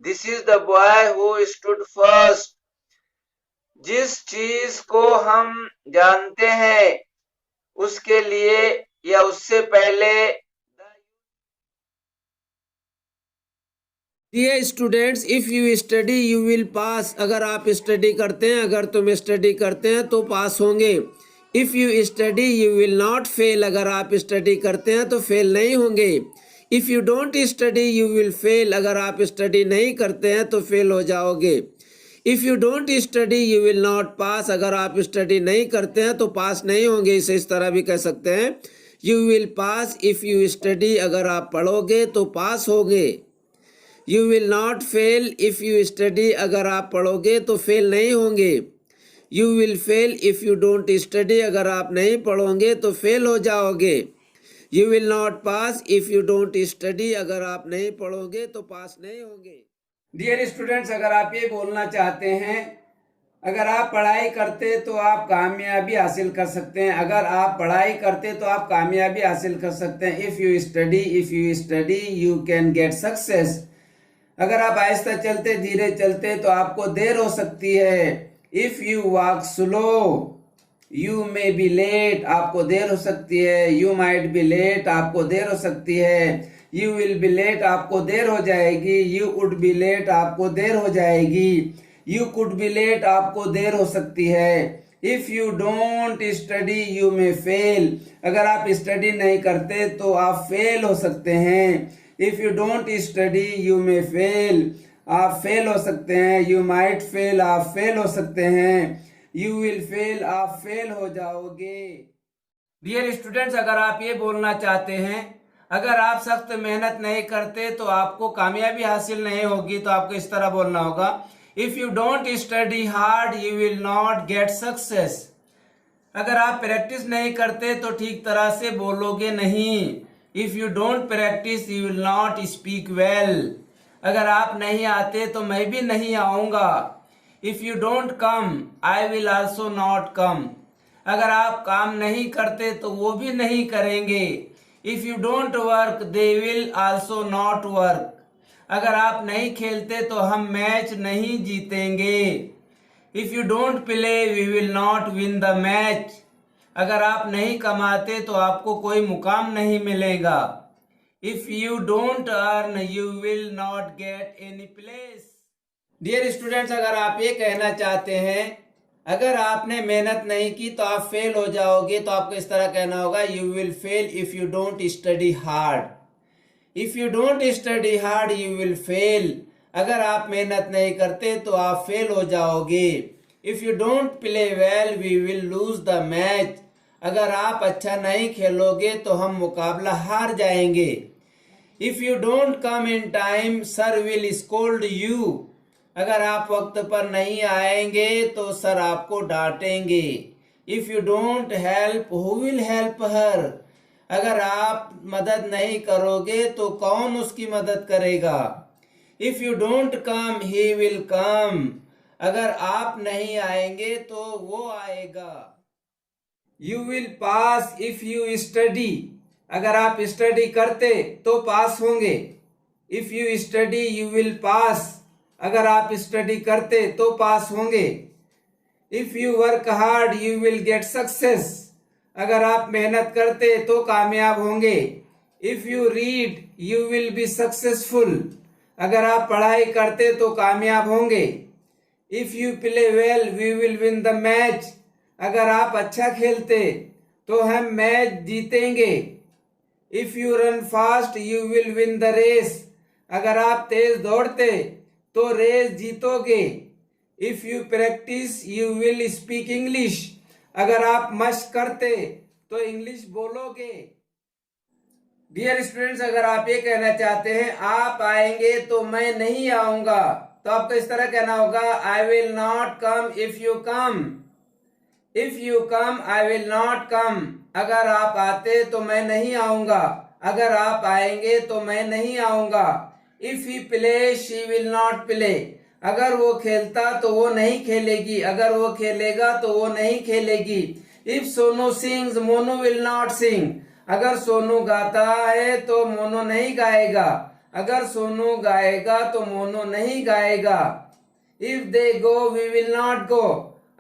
This is the boy who stood first. जिस चीज को हम जानते हैं उसके लिए या उससे पहले. Dear students, if you study you will pass. अगर आप स्टडी करते हैं, अगर तुम स्टडी करते हैं तो पास होंगे. If you study you will not fail. अगर आप स्टडी करते हैं तो फेल नहीं होंगे. If you don't study you will fail. अगर आप स्टडी नहीं करते हैं तो फेल हो जाओगे. If you don't study you will not pass. अगर आप स्टडी नहीं करते हैं तो पास नहीं होंगे. इसे इस तरह भी कह सकते हैं, you will pass if you study. अगर आप पढ़ोगे तो पास होगे. You will not fail if you study. अगर आप पढ़ोगे तो फेल नहीं होंगे. You will fail if you don't study. अगर आप नहीं पढ़ोगे तो फेल हो जाओगे. You will not pass if you don't study. अगर आप नहीं पढ़ोगे तो पास नहीं होंगे. डियर स्टूडेंट्स, अगर आप ये बोलना चाहते हैं, अगर आप पढ़ाई करते तो आप कामयाबी हासिल कर सकते हैं. अगर आप पढ़ाई करते तो आप कामयाबी हासिल कर सकते हैं. If you study you can get success. अगर आप आहिस्ता चलते, धीरे चलते तो आपको देर हो सकती है. If you walk slow you may be late. आपको देर हो सकती है. You might be late. आपको देर हो सकती है. You will be late. आपको देर हो जाएगी. You would be late. आपको देर हो जाएगी. You could be late. आपको देर हो सकती है. If you don't study you may fail. अगर आप स्टडी नहीं करते तो आप फेल हो सकते हैं. If you don't study you may fail. आप फेल हो सकते हैं. You might fail. आप फेल हो सकते हैं. You will fail. आप फेल हो जाओगे. डियर स्टूडेंट्स, अगर आप ये बोलना चाहते हैं, अगर आप सख्त मेहनत नहीं करते तो आपको कामयाबी हासिल नहीं होगी, तो आपको इस तरह बोलना होगा, if you don't study hard you will not gate success. अगर आप प्रैक्टिस नहीं करते तो ठीक तरह से बोलोगे नहीं. If you don't practice you will not speak well. अगर आप नहीं आते तो मैं भी नहीं आऊंगा. If you don't come I will also not come. अगर आप काम नहीं करते तो वो भी नहीं करेंगे. If you don't work they will also not work. अगर आप नहीं खेलते तो हम मैच नहीं जीतेंगे. If you don't play we will not win the match. अगर आप नहीं कमाते तो आपको कोई मुकाम नहीं मिलेगा. If you don't earn you will not get any place. Dear students, अगर आप ये कहना चाहते हैं, अगर आपने मेहनत नहीं की तो आप फेल हो जाओगे, तो आपको इस तरह कहना होगा, you will fail if you don't study hard. If you don't study hard you will fail. अगर आप मेहनत नहीं करते तो आप फेल हो जाओगे. If you don't play well we will lose the match. अगर आप अच्छा नहीं खेलोगे तो हम मुकाबला हार जाएंगे. If you don't come in time sir will scold you. अगर आप वक्त पर नहीं आएंगे तो सर आपको डांटेंगे. If you don't help who will help her. अगर आप मदद नहीं करोगे तो कौन उसकी मदद करेगा. If you don't come he will come, अगर आप नहीं आएंगे तो वो आएगा। You will pass if you study, अगर आप स्टडी करते तो पास होंगे। If you study you will pass, अगर आप स्टडी करते तो पास होंगे। If you work hard you will get success, अगर आप मेहनत करते तो कामयाब होंगे। If you read you will be successful, अगर आप पढ़ाई करते तो कामयाब होंगे। If you play well we will win the match, अगर आप अच्छा खेलते तो हम मैच जीतेंगे। If you run fast you will win the race, अगर आप तेज दौड़ते तो रेस जीतोगे। If you practice you will speak English, अगर आप मशक करते तो इंग्लिश बोलोगे। डियर स्टूडेंट्स, अगर आप ये कहना चाहते हैं आप आएंगे तो मैं नहीं आऊंगा, तो आपको इस तरह कहना होगा I will not come if you come. If you come I will not come, अगर आप आते तो मैं नहीं आऊंगा, अगर आप आएंगे तो मैं नहीं आऊंगा। If he play she will not play, अगर वो खेलता तो वो नहीं खेलेगी, अगर वो खेलेगा तो वो नहीं खेलेगी। If Sonu sings Monu will not sing, अगर सोनू गाता है तो मोनू नहीं गाएगा, अगर सोनू गाएगा तो मोनू नहीं गाएगा। If they go we will not go,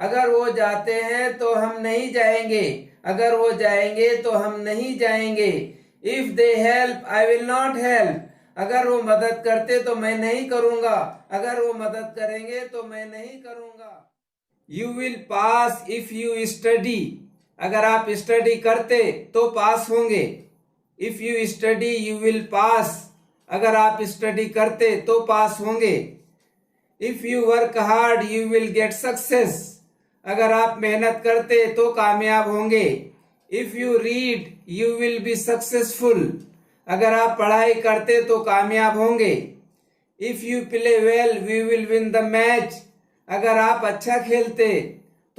अगर वो जाते हैं तो हम नहीं जाएंगे, अगर वो जाएंगे तो हम नहीं जाएंगे। If they help I will not help, अगर वो मदद करते तो मैं नहीं करूंगा, अगर वो मदद करेंगे तो मैं नहीं करूंगा। You will pass if you study, अगर आप स्टडी करते तो पास होंगे। If you study you will pass, अगर आप स्टडी करते तो पास होंगे। If you work hard you will get success, अगर आप मेहनत करते तो कामयाब होंगे। If you read you will be successful, अगर आप पढ़ाई करते तो कामयाब होंगे। If you play well we will win the match, अगर आप अच्छा खेलते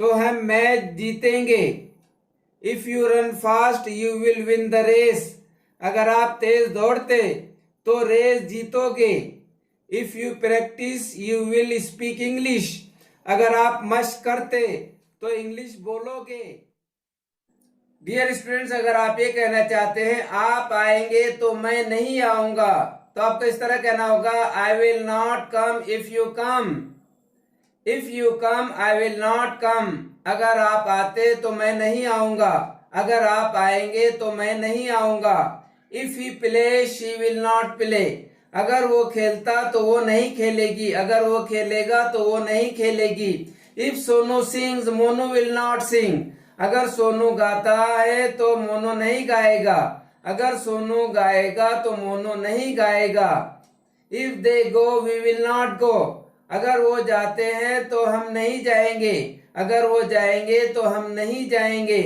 तो हम मैच जीतेंगे। If you run fast you will win the race, अगर आप तेज दौड़ते तो रेस जीतोगे। If you practice you will speak English, अगर आप मशक करते तो इंग्लिश बोलोगे। डियर स्टूडेंट्स, अगर आप ये कहना चाहते हैं आप आएंगे तो मैं नहीं आऊंगा, तो आपको इस तरह कहना होगा I will not come if you come. If you come I will not come, अगर आप आते तो मैं नहीं आऊंगा, अगर आप आएंगे तो मैं नहीं आऊंगा। If he play she will not play, अगर वो खेलता तो वो नहीं खेलेगी, अगर वो खेलेगा तो वो नहीं खेलेगी। If Sonu sings Monu will not sing, अगर सोनू गाता है तो मोनू नहीं गाएगा, अगर सोनू गाएगा तो मोनू नहीं गाएगा। If they go we will not go, अगर वो जाते हैं तो हम नहीं जाएंगे, अगर वो जाएंगे तो हम नहीं जाएंगे।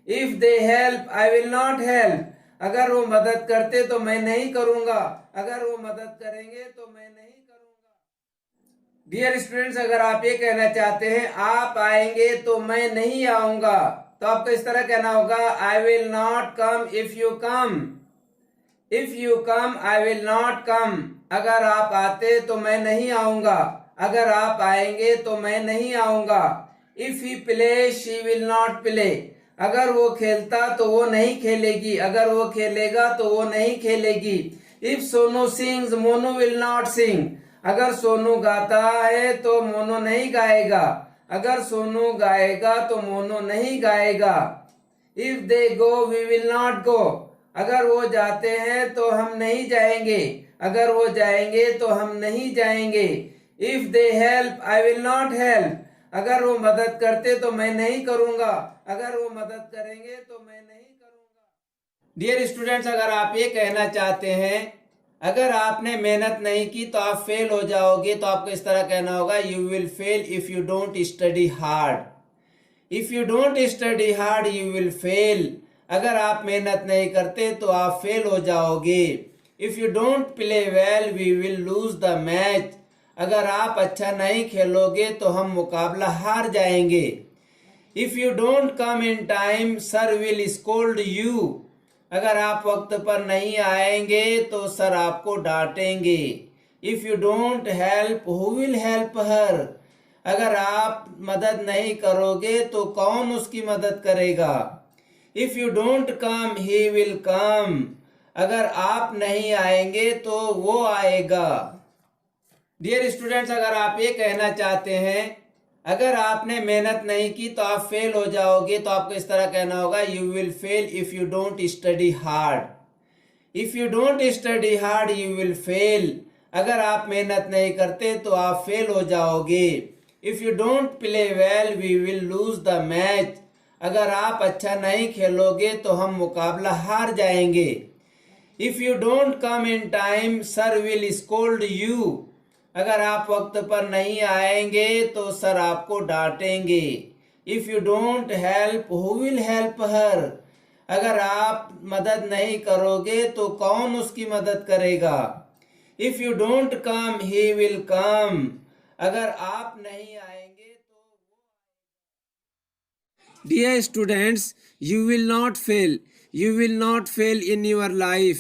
If they help I will not help, अगर वो मदद करते तो मैं नहीं करूंगा, अगर वो मदद करेंगे तो मैं नहीं करूंगा। डियर स्टूडेंट्स, अगर आप ये कहना चाहते हैं आप आएंगे तो मैं नहीं आऊंगा, तो आपको इस तरह कहना होगा I will not come if you come. If you come I will not come, अगर आप आते तो मैं नहीं आऊंगा, अगर आप आएंगे तो मैं नहीं आऊंगा। If he play she will not play, अगर वो खेलता तो वो नहीं खेलेगी, अगर वो खेलेगा तो वो नहीं खेलेगी। If Sonu sings Monu will not sing, अगर सोनू गाता है तो मोनू नहीं गाएगा, अगर सोनू गाएगा तो मोनू नहीं गाएगा। If they go we will not go, अगर वो जाते हैं तो हम नहीं जाएंगे, अगर वो जाएंगे तो हम नहीं जाएंगे। If they help I will not help, अगर वो मदद करते तो मैं नहीं करूंगा, अगर वो मदद करेंगे तो मैं नहीं करूंगा। डियर स्टूडेंट्स, अगर आप ये कहना चाहते हैं अगर आपने मेहनत नहीं की तो आप फेल हो जाओगे, तो आपको इस तरह कहना होगा you will fail if you don't study hard. If you don't study hard you will fail, अगर आप मेहनत नहीं करते तो आप फेल हो जाओगे। If you don't play well we will lose the match, अगर आप अच्छा नहीं खेलोगे तो हम मुकाबला हार जाएंगे। If you don't come in time sir will scold you, अगर आप वक्त पर नहीं आएंगे तो सर आपको डांटेंगे। If you don't help who will help her, अगर आप मदद नहीं करोगे तो कौन उसकी मदद करेगा। If you don't come he will come, अगर आप नहीं आएंगे तो वो आएगा। डियर स्टूडेंट्स, अगर आप ये कहना चाहते हैं अगर आपने मेहनत नहीं की तो आप फेल हो जाओगे, तो आपको इस तरह कहना होगा you will fail if you don't study hard. If you don't study hard you will fail, अगर आप मेहनत नहीं करते तो आप फेल हो जाओगे। If you don't play well we will lose the match, अगर आप अच्छा नहीं खेलोगे तो हम मुकाबला हार जाएंगे। If you don't come in time sir will scold you, अगर आप वक्त पर नहीं आएंगे तो सर आपको डांटेंगे। If you don't help who will help her, अगर आप मदद नहीं करोगे तो कौन उसकी मदद करेगा। If you don't come he will come, अगर आप नहीं आएंगे तो वो। Dear students, you will not fail, you will not fail in your life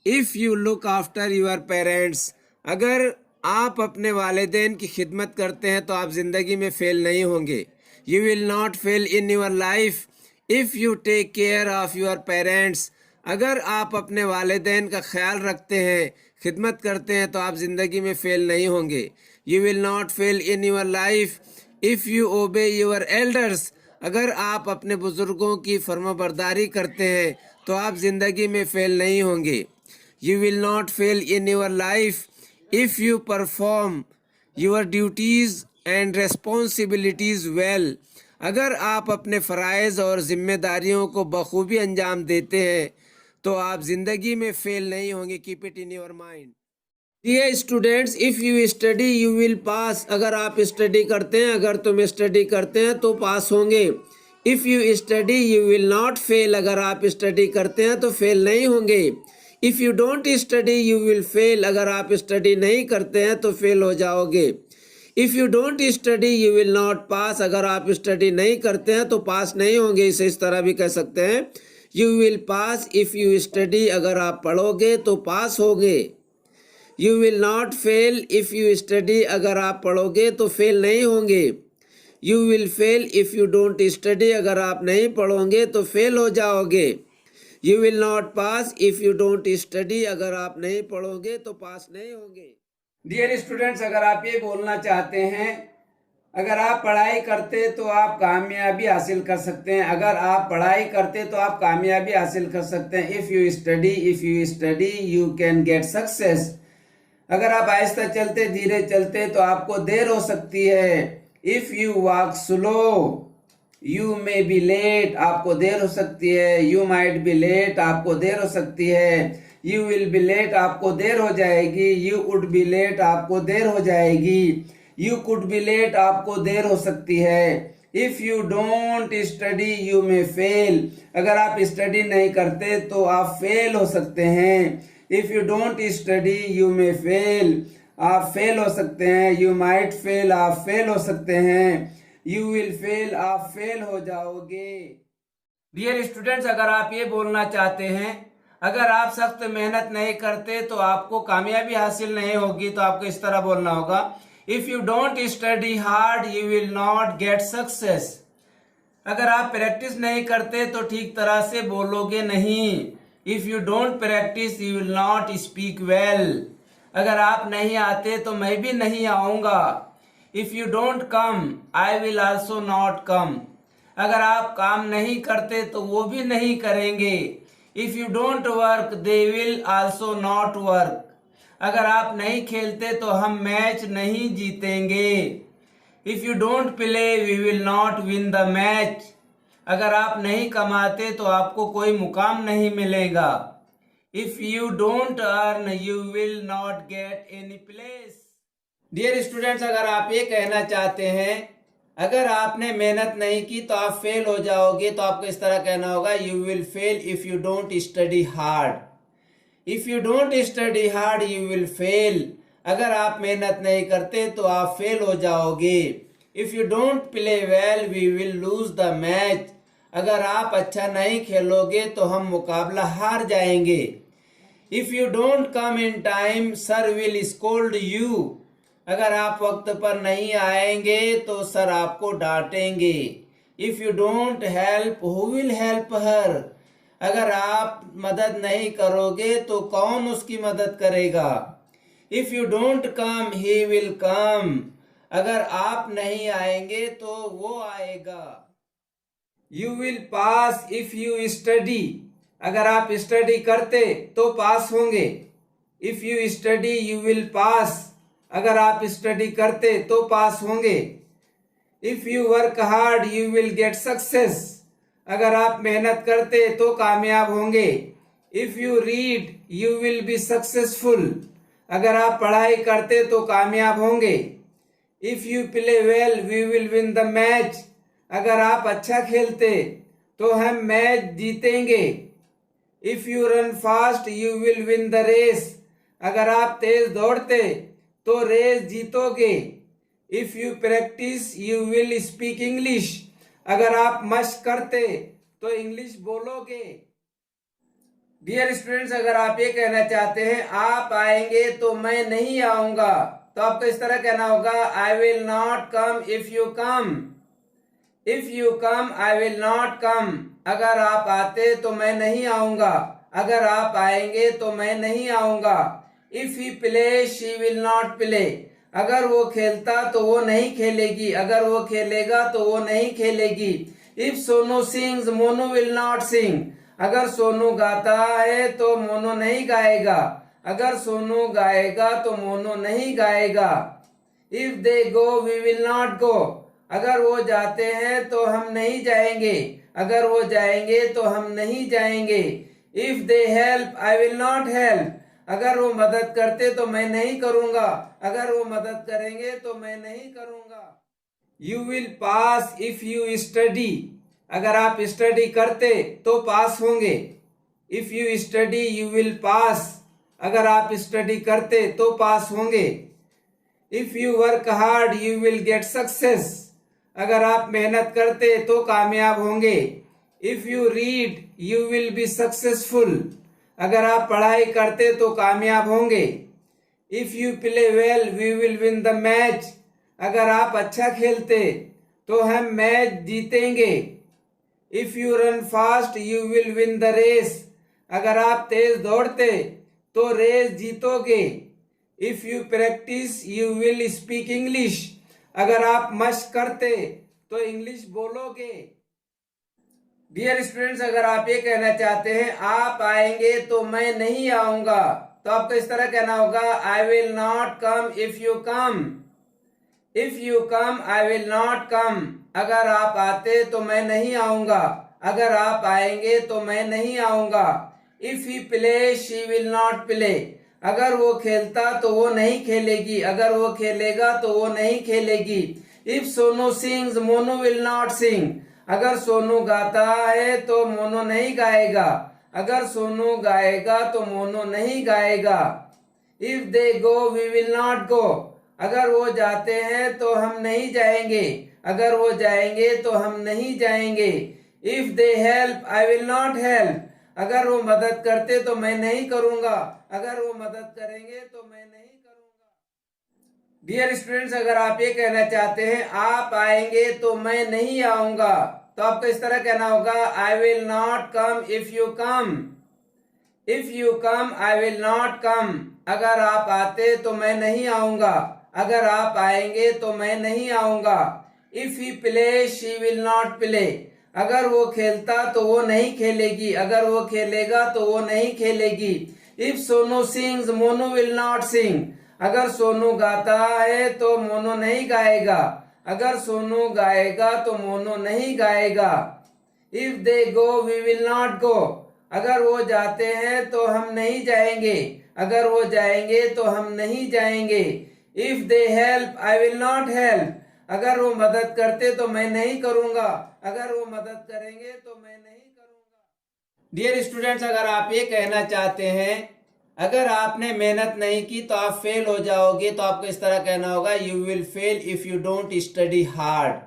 if you look after your parents, अगर आप अपने वालिदैन की खिदमत करते हैं तो आप ज़िंदगी में फ़ेल नहीं होंगे। You will not fail in your life if you take care of your parents, अगर आप अपने वालिदैन का ख्याल रखते हैं, खिदमत करते हैं तो आप ज़िंदगी में फ़ेल नहीं होंगे। You will not fail in your life if you ओबे योर एल्डर्स, अगर आप अपने बुज़ुर्गों की फर्माबरदारी करते हैं तो आप ज़िंदगी में फ़ेल नहीं होंगे। You will not fail in your life if you perform your duties and responsibilities well, अगर आप अपने फ़राइज़ और ज़िम्मेदारियों को बखूबी अंजाम देते हैं तो आप ज़िंदगी में फ़ेल नहीं होंगे। Keep it in your mind. Dear students, if you study you will pass, अगर आप स्टडी करते हैं, अगर तुम स्टडी करते हैं तो पास होंगे। If you study you will not fail, अगर आप स्टडी करते हैं तो फेल नहीं होंगे। If you don't study you will fail, अगर आप स्टडी नहीं करते हैं तो फेल हो जाओगे। If you don't study you will not pass, अगर आप स्टडी नहीं करते हैं तो पास नहीं होंगे। इसे इस तरह भी कह सकते हैं you will pass if you study, अगर आप पढ़ोगे तो पास होगे। You will not fail if you study, अगर आप पढ़ोगे तो फेल नहीं होंगे। You will fail if you don't study, अगर आप नहीं पढ़ोगे तो फेल हो जाओगे। You will not pass if you don't study, अगर आप नहीं पढ़ोगे तो पास नहीं होंगे। डियर स्टूडेंट्स, अगर आप ये बोलना चाहते हैं अगर आप पढ़ाई करते तो आप कामयाबी हासिल कर सकते हैं, अगर आप पढ़ाई करते तो आप कामयाबी हासिल कर सकते हैं। If you study you can get success, अगर आप आहिस्ता चलते धीरे चलते तो आपको देर हो सकती है। If you walk slow you may be late, आपको देर हो सकती है। यू माइट बी लेट, आपको देर हो सकती है। यू विल बी लेट, आपको देर हो जाएगी। यू वुड बी लेट, आपको देर हो जाएगी। यू कुड बी लेट, आपको देर हो सकती है। If you don't study you may fail, अगर आप स्टडी नहीं करते तो आप फेल हो सकते हैं। If you don't study you may fail, आप फेल हो सकते हैं। यू माइट फेल, आप फेल हो सकते हैं। यू विल फेल, आप फेल हो जाओगे। डियर स्टूडेंट्स, अगर आप ये बोलना चाहते हैं अगर आप सख्त मेहनत नहीं करते तो आपको कामयाबी हासिल नहीं होगी, तो आपको इस तरह बोलना होगा if you don't study hard you will not gate success, अगर आप प्रैक्टिस नहीं करते तो ठीक तरह से बोलोगे नहीं। If you don't practice you will not speak well, अगर आप नहीं आते तो मैं भी नहीं आऊँगा। If you don't come I will also not come, अगर आप काम नहीं करते तो वो भी नहीं करेंगे। If you don't work they will also not work, अगर आप नहीं खेलते तो हम मैच नहीं जीतेंगे। If you don't play we will not win the match, अगर आप नहीं कमाते तो आपको कोई मुकाम नहीं मिलेगा। If you don't earn you will not get any place. Dear students, अगर आप ये कहना चाहते हैं अगर आपने मेहनत नहीं की तो आप फेल हो जाओगे, तो आपको इस तरह कहना होगा you will fail if you don't study hard. If you don't study hard you will fail, अगर आप मेहनत नहीं करते तो आप फेल हो जाओगे। If you don't play well we will lose the match, अगर आप अच्छा नहीं खेलोगे तो हम मुकाबला हार जाएंगे। If you don't come in time sir will scold you. अगर आप वक्त पर नहीं आएंगे तो सर आपको डांटेंगे। If you don't help who will help her. अगर आप मदद नहीं करोगे तो कौन उसकी मदद करेगा। If you don't come he will come. अगर आप नहीं आएंगे तो वो आएगा। You will pass if you study. अगर आप स्टडी करते तो पास होंगे। If you study you will pass. अगर आप स्टडी करते तो पास होंगे। If you work hard you will get success. अगर आप मेहनत करते तो कामयाब होंगे। If you read you will be successful. अगर आप पढ़ाई करते तो कामयाब होंगे। If you play well we will win the match. अगर आप अच्छा खेलते तो हम मैच जीतेंगे। If you run fast you will win the race. अगर आप तेज दौड़ते तो रेस जीतोगे। If you practice you will speak English. अगर आप मशक करते तो इंग्लिश बोलोगे। डियर स्टूडेंट्स, अगर आप ये कहना चाहते हैं आप आएंगे तो मैं नहीं आऊंगा, तो आपको इस तरह कहना होगा I will not come if you come. If you come I will not come. अगर आप आते तो मैं नहीं आऊंगा, अगर आप आएंगे तो मैं नहीं आऊंगा। If he play she will not play. अगर वो खेलता तो वो नहीं खेलेगी, अगर वो खेलेगा तो वो नहीं खेलेगी। If Sonu sings Monu will not sing. अगर सोनू गाता है तो मोनू नहीं गाएगा, अगर सोनू गाएगा तो मोनू नहीं गाएगा। If they go we will not go. अगर वो जाते हैं तो हम नहीं जाएंगे, अगर वो जाएंगे तो हम नहीं जाएंगे। If they help I will not help. अगर वो मदद करते तो मैं नहीं करूंगा, अगर वो मदद करेंगे तो मैं नहीं करूंगा। You will pass if you study. अगर आप स्टडी करते तो पास होंगे। If you study you will pass. अगर आप स्टडी करते तो पास होंगे। If you work hard you will get success. अगर आप मेहनत करते तो कामयाब होंगे। If you read you will be successful. अगर आप पढ़ाई करते तो कामयाब होंगे। If you play well we will win the match. अगर आप अच्छा खेलते तो हम मैच जीतेंगे। If you run fast you will win the race. अगर आप तेज दौड़ते तो रेस जीतोगे। If you practice you will speak English. अगर आप मशक करते तो इंग्लिश बोलोगे। डियर स्टूडेंट्स, अगर आप ये कहना चाहते हैं आप आएंगे तो मैं नहीं आऊंगा, तो आपको इस तरह कहना होगा I will not come if you come. If you come I will not come. अगर आप आते तो मैं नहीं आऊंगा, अगर आप आएंगे तो मैं नहीं आऊंगा। If he play she will not play. अगर वो खेलता तो वो नहीं खेलेगी, अगर वो खेलेगा तो वो नहीं खेलेगी। If Sonu sings Monu will not sing. अगर सोनू गाता है तो मोनू नहीं गाएगा, अगर सोनू गाएगा तो मोनू नहीं गाएगा। If they go we will not go. अगर वो जाते हैं तो हम नहीं जाएंगे, अगर वो जाएंगे तो हम नहीं जाएंगे। If they help I will not help. अगर वो मदद करते तो मैं नहीं करूंगा, अगर वो मदद करेंगे तो मैं नहीं करूंगा। डियर स्टूडेंट्स, अगर आप ये कहना चाहते हैं आप आएंगे तो मैं नहीं आऊंगा, तो आपको इस तरह कहना होगा I will not come if you come. If you come I will not come. अगर आप आते तो मैं नहीं आऊंगा, अगर आप आएंगे तो मैं नहीं आऊंगा। If he play she will not play. अगर वो खेलता तो वो नहीं खेलेगी, अगर वो खेलेगा तो वो नहीं खेलेगी। If Sonu sings Monu will not sing. अगर सोनू गाता है तो मोनू नहीं गाएगा, अगर सोनू गाएगा तो मोनू नहीं गाएगा। If they go we will not go. अगर वो जाते हैं तो हम नहीं जाएंगे, अगर वो जाएंगे तो हम नहीं जाएंगे। If they help I will not help. अगर वो मदद करते तो मैं नहीं करूंगा, अगर वो मदद करेंगे तो मैं नहीं करूंगा। डियर स्टूडेंट्स, अगर आप ये कहना चाहते हैं अगर आपने मेहनत नहीं की तो आप फेल हो जाओगे, तो आपको इस तरह कहना होगा you will fail if you don't study hard.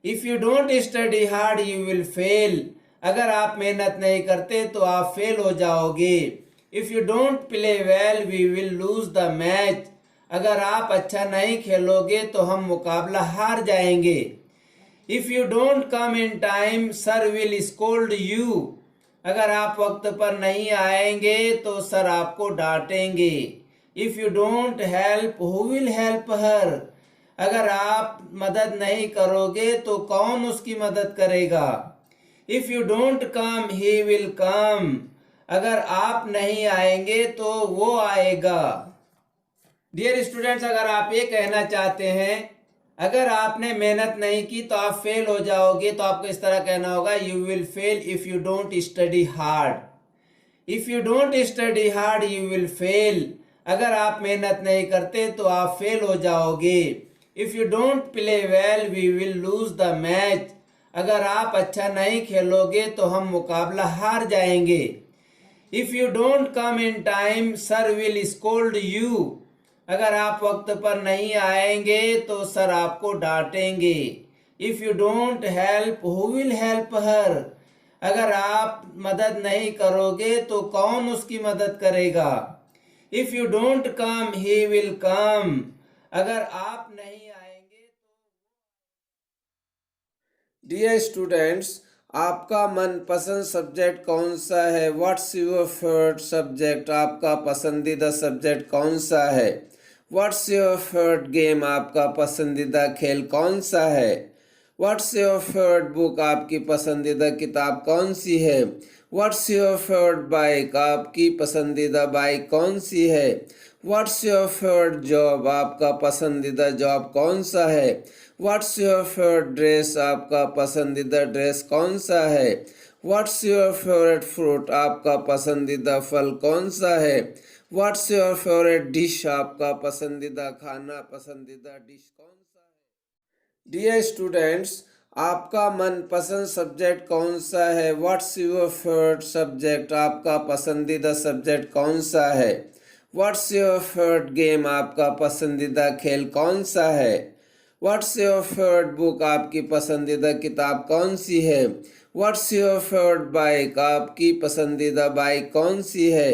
If you don't study hard you will fail. अगर आप मेहनत नहीं करते तो आप फेल हो जाओगे। If you don't play well we will lose the match. अगर आप अच्छा नहीं खेलोगे तो हम मुकाबला हार जाएंगे। If you don't come in time sir will scold you. अगर आप वक्त पर नहीं आएंगे तो सर आपको डांटेंगे। If you don't help who will help her. अगर आप मदद नहीं करोगे तो कौन उसकी मदद करेगा। If you don't come he will come. अगर आप नहीं आएंगे तो वो आएगा। डियर स्टूडेंट्स, अगर आप ये कहना चाहते हैं अगर आपने मेहनत नहीं की तो आप फेल हो जाओगे, तो आपको इस तरह कहना होगा you will fail if you don't study hard. If you don't study hard you will fail. अगर आप मेहनत नहीं करते तो आप फेल हो जाओगे। If you don't play well we will lose the match. अगर आप अच्छा नहीं खेलोगे तो हम मुकाबला हार जाएंगे। If you don't come in time sir will scold you. अगर आप वक्त पर नहीं आएंगे तो सर आपको डांटेंगे। If you don't help who will help her. अगर आप मदद नहीं करोगे तो कौन उसकी मदद करेगा। If you don't come he will come. अगर आप नहीं आएंगे तो। डियर स्टूडेंट्स, आपका मनपसंद सब्जेक्ट कौन सा है? What's your favourite subject? आपका पसंदीदा सब्जेक्ट कौन सा है? What's your favourite game? आपका पसंदीदा खेल कौन सा है? What's your favourite book? आपकी पसंदीदा किताब कौन सी है? What's your favourite bike? आपकी पसंदीदा बाइक कौन सी है? What's your favourite job? आपका पसंदीदा जॉब कौन सा है? What's your favourite dress? आपका पसंदीदा ड्रेस कौन सा है? What's your favourite fruit? आपका पसंदीदा फल कौन सा है? What's your favourite dish? आपका पसंदीदा खाना, पसंदीदा डिश कौन सा है? डियर स्टूडेंट्स, आपका मनपसंद सब्जेक्ट कौन सा है? What's your favourite subject? आपका पसंदीदा सब्जेक्ट कौन सा है? What's your favourite game? आपका पसंदीदा खेल कौन सा है? What's your favourite book? आपकी पसंदीदा किताब कौन सी है? What's your favourite bike? आपकी पसंदीदा बाइक कौन सी है?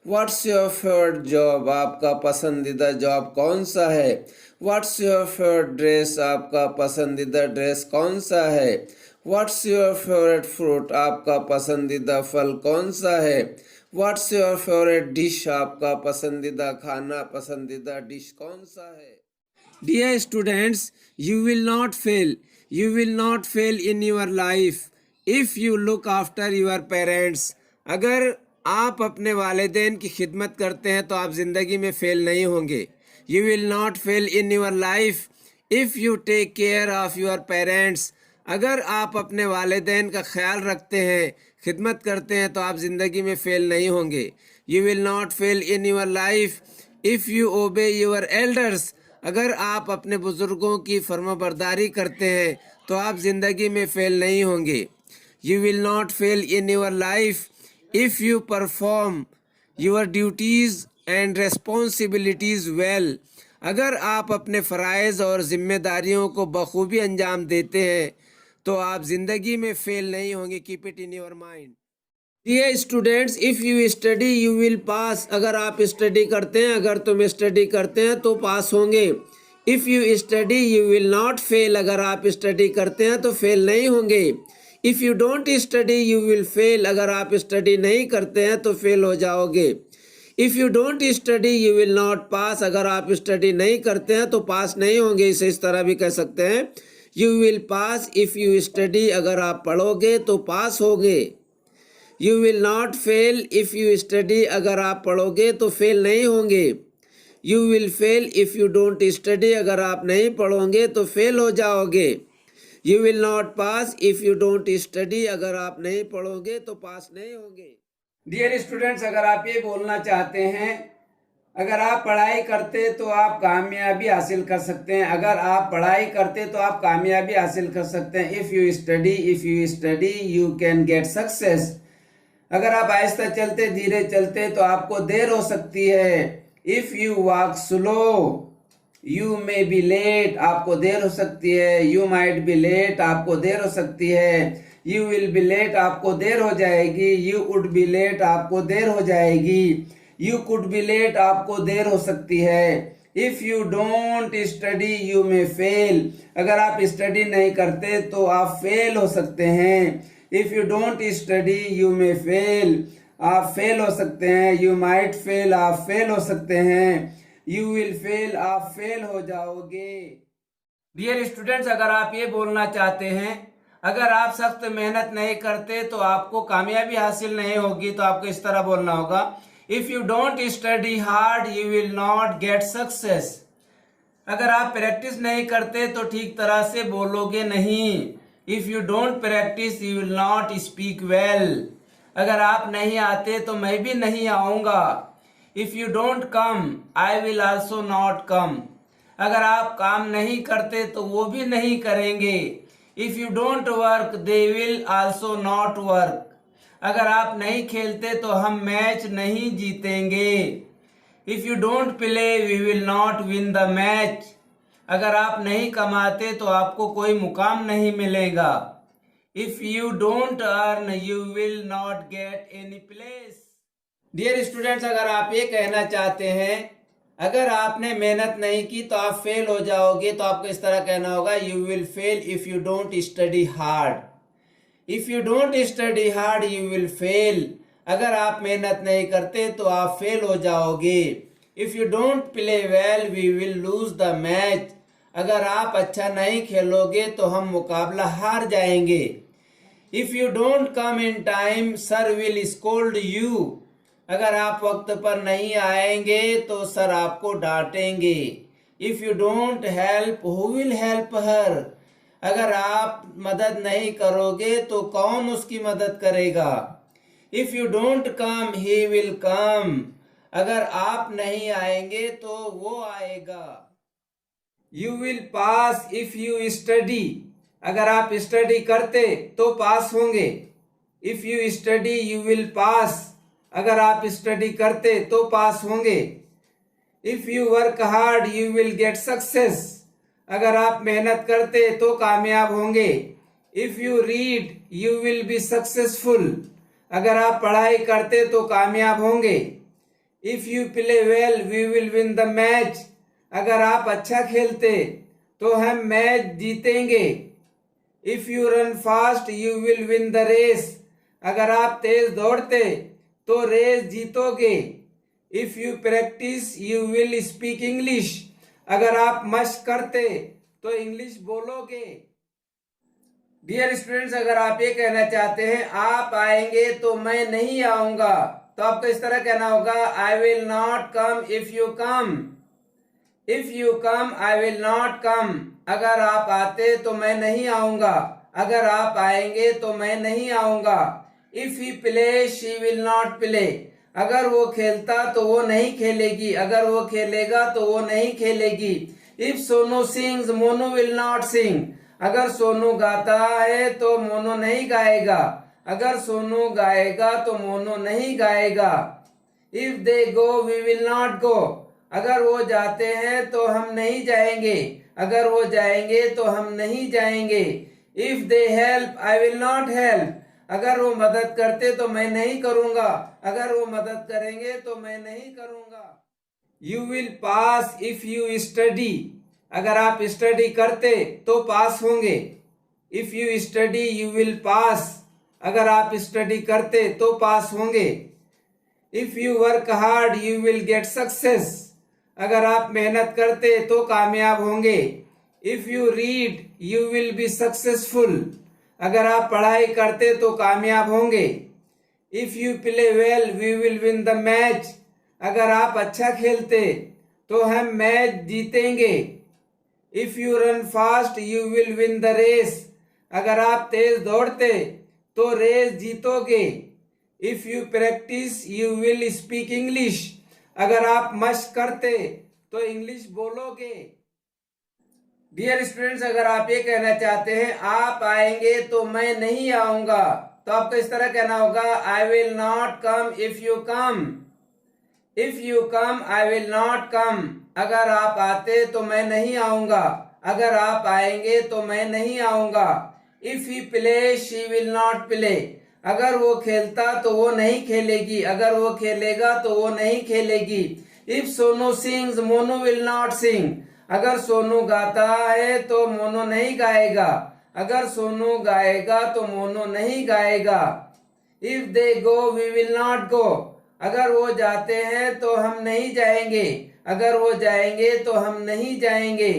What's your favourite job? आपका पसंदीदा जॉब कौन सा है? What's your favourite dress? आपका पसंदीदा ड्रेस कौन सा है? What's your favourite fruit? आपका पसंदीदा फल कौन सा है? What's your favourite dish? आपका पसंदीदा खाना, पसंदीदा डिश कौन सा है? Dear students, you will not fail. You will not fail in your life if you look after your parents. अगर आप अपने वालिदैन की खिदमत करते हैं तो आप ज़िंदगी में फ़ेल नहीं होंगे। You will not fail in your life if you take care of your parents. अगर आप अपने वालिदैन का ख्याल रखते हैं, खिदमत करते हैं तो आप ज़िंदगी में फ़ेल नहीं होंगे। You will not fail in your life if you obey your elders. अगर आप अपने बुज़ुर्गों की फर्माबरदारी करते हैं तो आप ज़िंदगी में फ़ेल नहीं होंगे। You will not fail in your life if you perform your duties and responsibilities well. अगर आप अपने फ़राइज़ और ज़िम्मेदारियों को बखूबी अंजाम देते हैं तो आप ज़िंदगी में फ़ेल नहीं होंगे। Keep it in your mind. Dear students, if you study you will pass. अगर आप स्टडी करते हैं, अगर तुम स्टडी करते हैं तो पास होंगे। If you study you will not fail. अगर आप स्टडी करते हैं तो फेल नहीं होंगे। If you don't study you will fail. अगर आप स्टडी नहीं करते हैं तो फेल हो जाओगे। If you don't study you will not pass. अगर आप स्टडी नहीं करते हैं तो पास नहीं होंगे। इसे इस तरह भी कह सकते हैं, you will pass if you study. अगर आप पढ़ोगे तो पास होगे। You will not fail if you study. अगर आप पढ़ोगे तो फेल नहीं होंगे। You will fail if you don't study. अगर आप नहीं पढ़ोगे तो फेल हो जाओगे। You will not pass if you don't study. अगर आप नहीं पढ़ोगे तो पास नहीं होंगे। डियर स्टूडेंट्स, अगर आप ये बोलना चाहते हैं अगर आप पढ़ाई करते तो आप कामयाबी हासिल कर सकते हैं। अगर आप पढ़ाई करते तो आप कामयाबी हासिल कर सकते हैं। If you study you can get success. अगर आप आहिस्ता चलते, धीरे चलते तो आपको देर हो सकती है। If you walk slow you may be late. आपको देर हो सकती है। You might be late. आपको देर हो सकती है। यू विल बी लेट आपको देर हो जाएगी, यू वुड बी लेट आपको देर हो जाएगी, यू कुड बी लेट आपको देर हो सकती है। If you don't study you may fail, अगर आप स्टडी नहीं करते तो आप फेल हो सकते हैं। If you don't study you may fail, आप फेल हो सकते हैं। यू माइट फेल, आप फेल हो सकते हैं। यू विल फेल, आप फेल हो जाओगे। डियर स्टूडेंट्स, अगर आप ये बोलना चाहते हैं अगर आप सख्त मेहनत नहीं करते तो आपको कामयाबी हासिल नहीं होगी, तो आपको इस तरह बोलना होगा, if you don't study hard you will not gate success. अगर आप प्रैक्टिस नहीं करते तो ठीक तरह से बोलोगे नहीं। If you don't practice you will not speak well. अगर आप नहीं आते तो मैं भी नहीं आऊंगा। If you don't come I will also not come. अगर आप काम नहीं करते तो वो भी नहीं करेंगे। If you don't work they will also not work. अगर आप नहीं खेलते तो हम मैच नहीं जीतेंगे। If you don't play we will not win the match. अगर आप नहीं कमाते तो आपको कोई मुकाम नहीं मिलेगा। If you don't earn you will not get any place. Dear students, अगर आप ये कहना चाहते हैं अगर आपने मेहनत नहीं की तो आप फेल हो जाओगे, तो आपको इस तरह कहना होगा, you will fail if you don't study hard. If you don't study hard you will fail. अगर आप मेहनत नहीं करते तो आप फेल हो जाओगे। If you don't play well we will lose the match. अगर आप अच्छा नहीं खेलोगे तो हम मुकाबला हार जाएंगे। If you don't come in time sir will scold you. अगर आप वक्त पर नहीं आएंगे तो सर आपको डांटेंगे। If you don't help who will help her. अगर आप मदद नहीं करोगे तो कौन उसकी मदद करेगा। If you don't come he will come. अगर आप नहीं आएंगे तो वो आएगा। You will pass if you study. अगर आप स्टडी करते तो पास होंगे। If you study you will pass. अगर आप स्टडी करते तो पास होंगे। If you work hard you will get success. अगर आप मेहनत करते तो कामयाब होंगे। If you read you will be successful. अगर आप पढ़ाई करते तो कामयाब होंगे। If you play well we will win the match. अगर आप अच्छा खेलते तो हम मैच जीतेंगे। If you run fast you will win the race. अगर आप तेज दौड़ते तो रेस जीतोगे। If you practice you will speak English. अगर आप मशक करते तो इंग्लिश बोलोगे। डियर स्टूडेंट्स, अगर आप ये कहना चाहते हैं आप आएंगे तो मैं नहीं आऊंगा, तो आपको इस तरह कहना होगा, I will not come if you come. If you come I will not come. अगर आप आते तो मैं नहीं आऊंगा। अगर आप आएंगे तो मैं नहीं आऊंगा। If he play she will not play. अगर वो खेलता तो वो नहीं खेलेगी। अगर वो खेलेगा तो वो नहीं खेलेगी। If Sonu sings Monu will not sing. अगर सोनू गाता है तो मोनू नहीं गाएगा। अगर सोनू गाएगा तो मोनू नहीं गाएगा। If they go we will not go. अगर वो जाते हैं तो हम नहीं जाएंगे। अगर वो जाएंगे तो हम नहीं जाएंगे। If they help I will not help. अगर वो मदद करते तो मैं नहीं करूंगा। अगर वो मदद करेंगे तो मैं नहीं करूंगा। You will pass if you study. अगर आप स्टडी करते तो पास होंगे। If you study you will pass. अगर आप स्टडी करते तो पास होंगे। If you work hard you will get success. अगर आप मेहनत करते तो कामयाब होंगे। If you read you will be successful. अगर आप पढ़ाई करते तो कामयाब होंगे। If you play well we will win the match. अगर आप अच्छा खेलते तो हम मैच जीतेंगे। If you run fast you will win the race. अगर आप तेज दौड़ते तो रेस जीतोगे। If you practice you will speak English. अगर आप मशक करते तो इंग्लिश बोलोगे। डियर स्टूडेंट्स, अगर आप ये कहना चाहते हैं आप आएंगे तो मैं नहीं आऊंगा, तो आपको इस तरह कहना होगा, I will not come if you come. If you come I will not come. अगर आप आते तो मैं नहीं आऊंगा। अगर आप आएंगे तो मैं नहीं आऊंगा। If he play she will not play. अगर वो खेलता तो वो नहीं खेलेगी, अगर वो खेलेगा तो वो नहीं खेलेगी। If Sonu sings Monu will not sing. अगर सोनू गाता है तो मोनू नहीं गाएगा, अगर सोनू गाएगा तो मोनू नहीं गाएगा। If they go we will not go. अगर वो जाते हैं तो हम नहीं जाएंगे, अगर वो जाएंगे तो हम नहीं जाएंगे।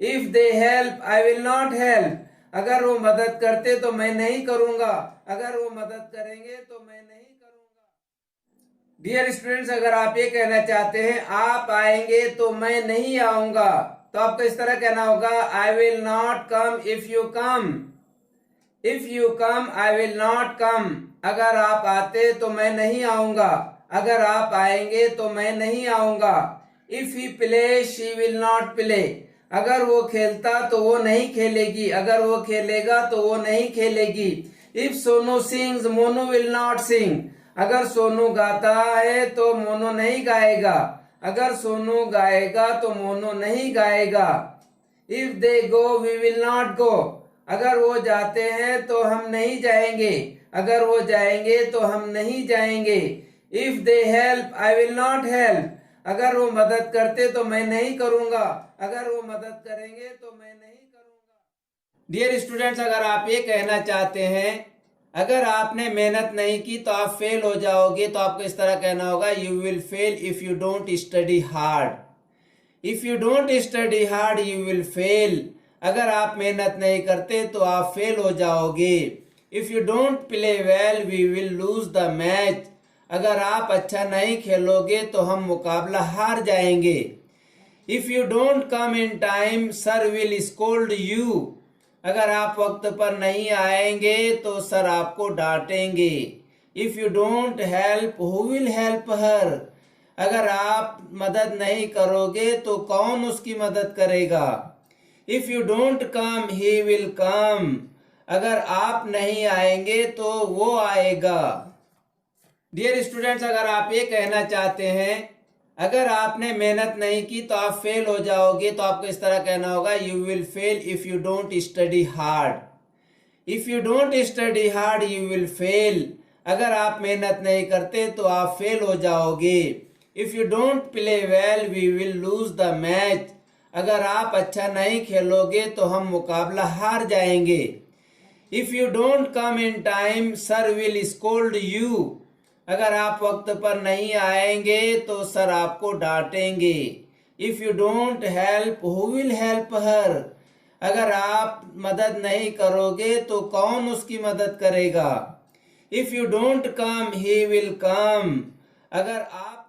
If they help I will not help. अगर वो मदद करते तो मैं नहीं करूंगा, अगर वो मदद करेंगे तो मैं नहीं करूंगा। डियर स्टूडेंट्स, अगर आप ये कहना चाहते हैं आप आएंगे तो मैं नहीं आऊंगा, तो आपको इस तरह कहना होगा I will not come if you come. If you come I will not come. अगर आप आते तो मैं नहीं आऊंगा, अगर आप आएंगे तो मैं नहीं आऊंगा। If he play she will not play. अगर वो खेलता तो वो नहीं खेलेगी, अगर वो खेलेगा तो वो नहीं खेलेगी। If Sonu sings Monu will not sing. अगर सोनू गाता है तो मोनू नहीं गाएगा, अगर सोनू गाएगा तो मोनू नहीं गाएगा। If they go we will not go. अगर वो जाते हैं तो हम नहीं जाएंगे, अगर वो जाएंगे तो हम नहीं जाएंगे। If they help I will not help. अगर वो मदद करते तो मैं नहीं करूंगा, अगर वो मदद करेंगे तो मैं नहीं करूंगा। डियर स्टूडेंट्स, अगर आप ये कहना चाहते हैं अगर आपने मेहनत नहीं की तो आप फेल हो जाओगे, तो आपको इस तरह कहना होगा you will fail if you don't study hard. If you don't study hard you will fail. अगर आप मेहनत नहीं करते तो आप फेल हो जाओगे। If you don't play well we will lose the match. अगर आप अच्छा नहीं खेलोगे तो हम मुकाबला हार जाएंगे। If you don't come in time sir will scold you. अगर आप वक्त पर नहीं आएंगे तो सर आपको डांटेंगे। If you don't help who will help her. अगर आप मदद नहीं करोगे तो कौन उसकी मदद करेगा। If you don't come he will come. अगर आप नहीं आएंगे तो वो आएगा। डियर स्टूडेंट्स, अगर आप ये कहना चाहते हैं अगर आपने मेहनत नहीं की तो आप फेल हो जाओगे, तो आपको इस तरह कहना होगा you will fail if you don't study hard. If you don't study hard you will fail. अगर आप मेहनत नहीं करते तो आप फेल हो जाओगे। If you don't play well we will lose the match. अगर आप अच्छा नहीं खेलोगे तो हम मुकाबला हार जाएंगे। If you don't come in time sir will scold you. अगर आप वक्त पर नहीं आएंगे तो सर आपको डांटेंगे। If you don't help who will help her. अगर आप मदद नहीं करोगे तो कौन उसकी मदद करेगा। If you don't come he will come. अगर आप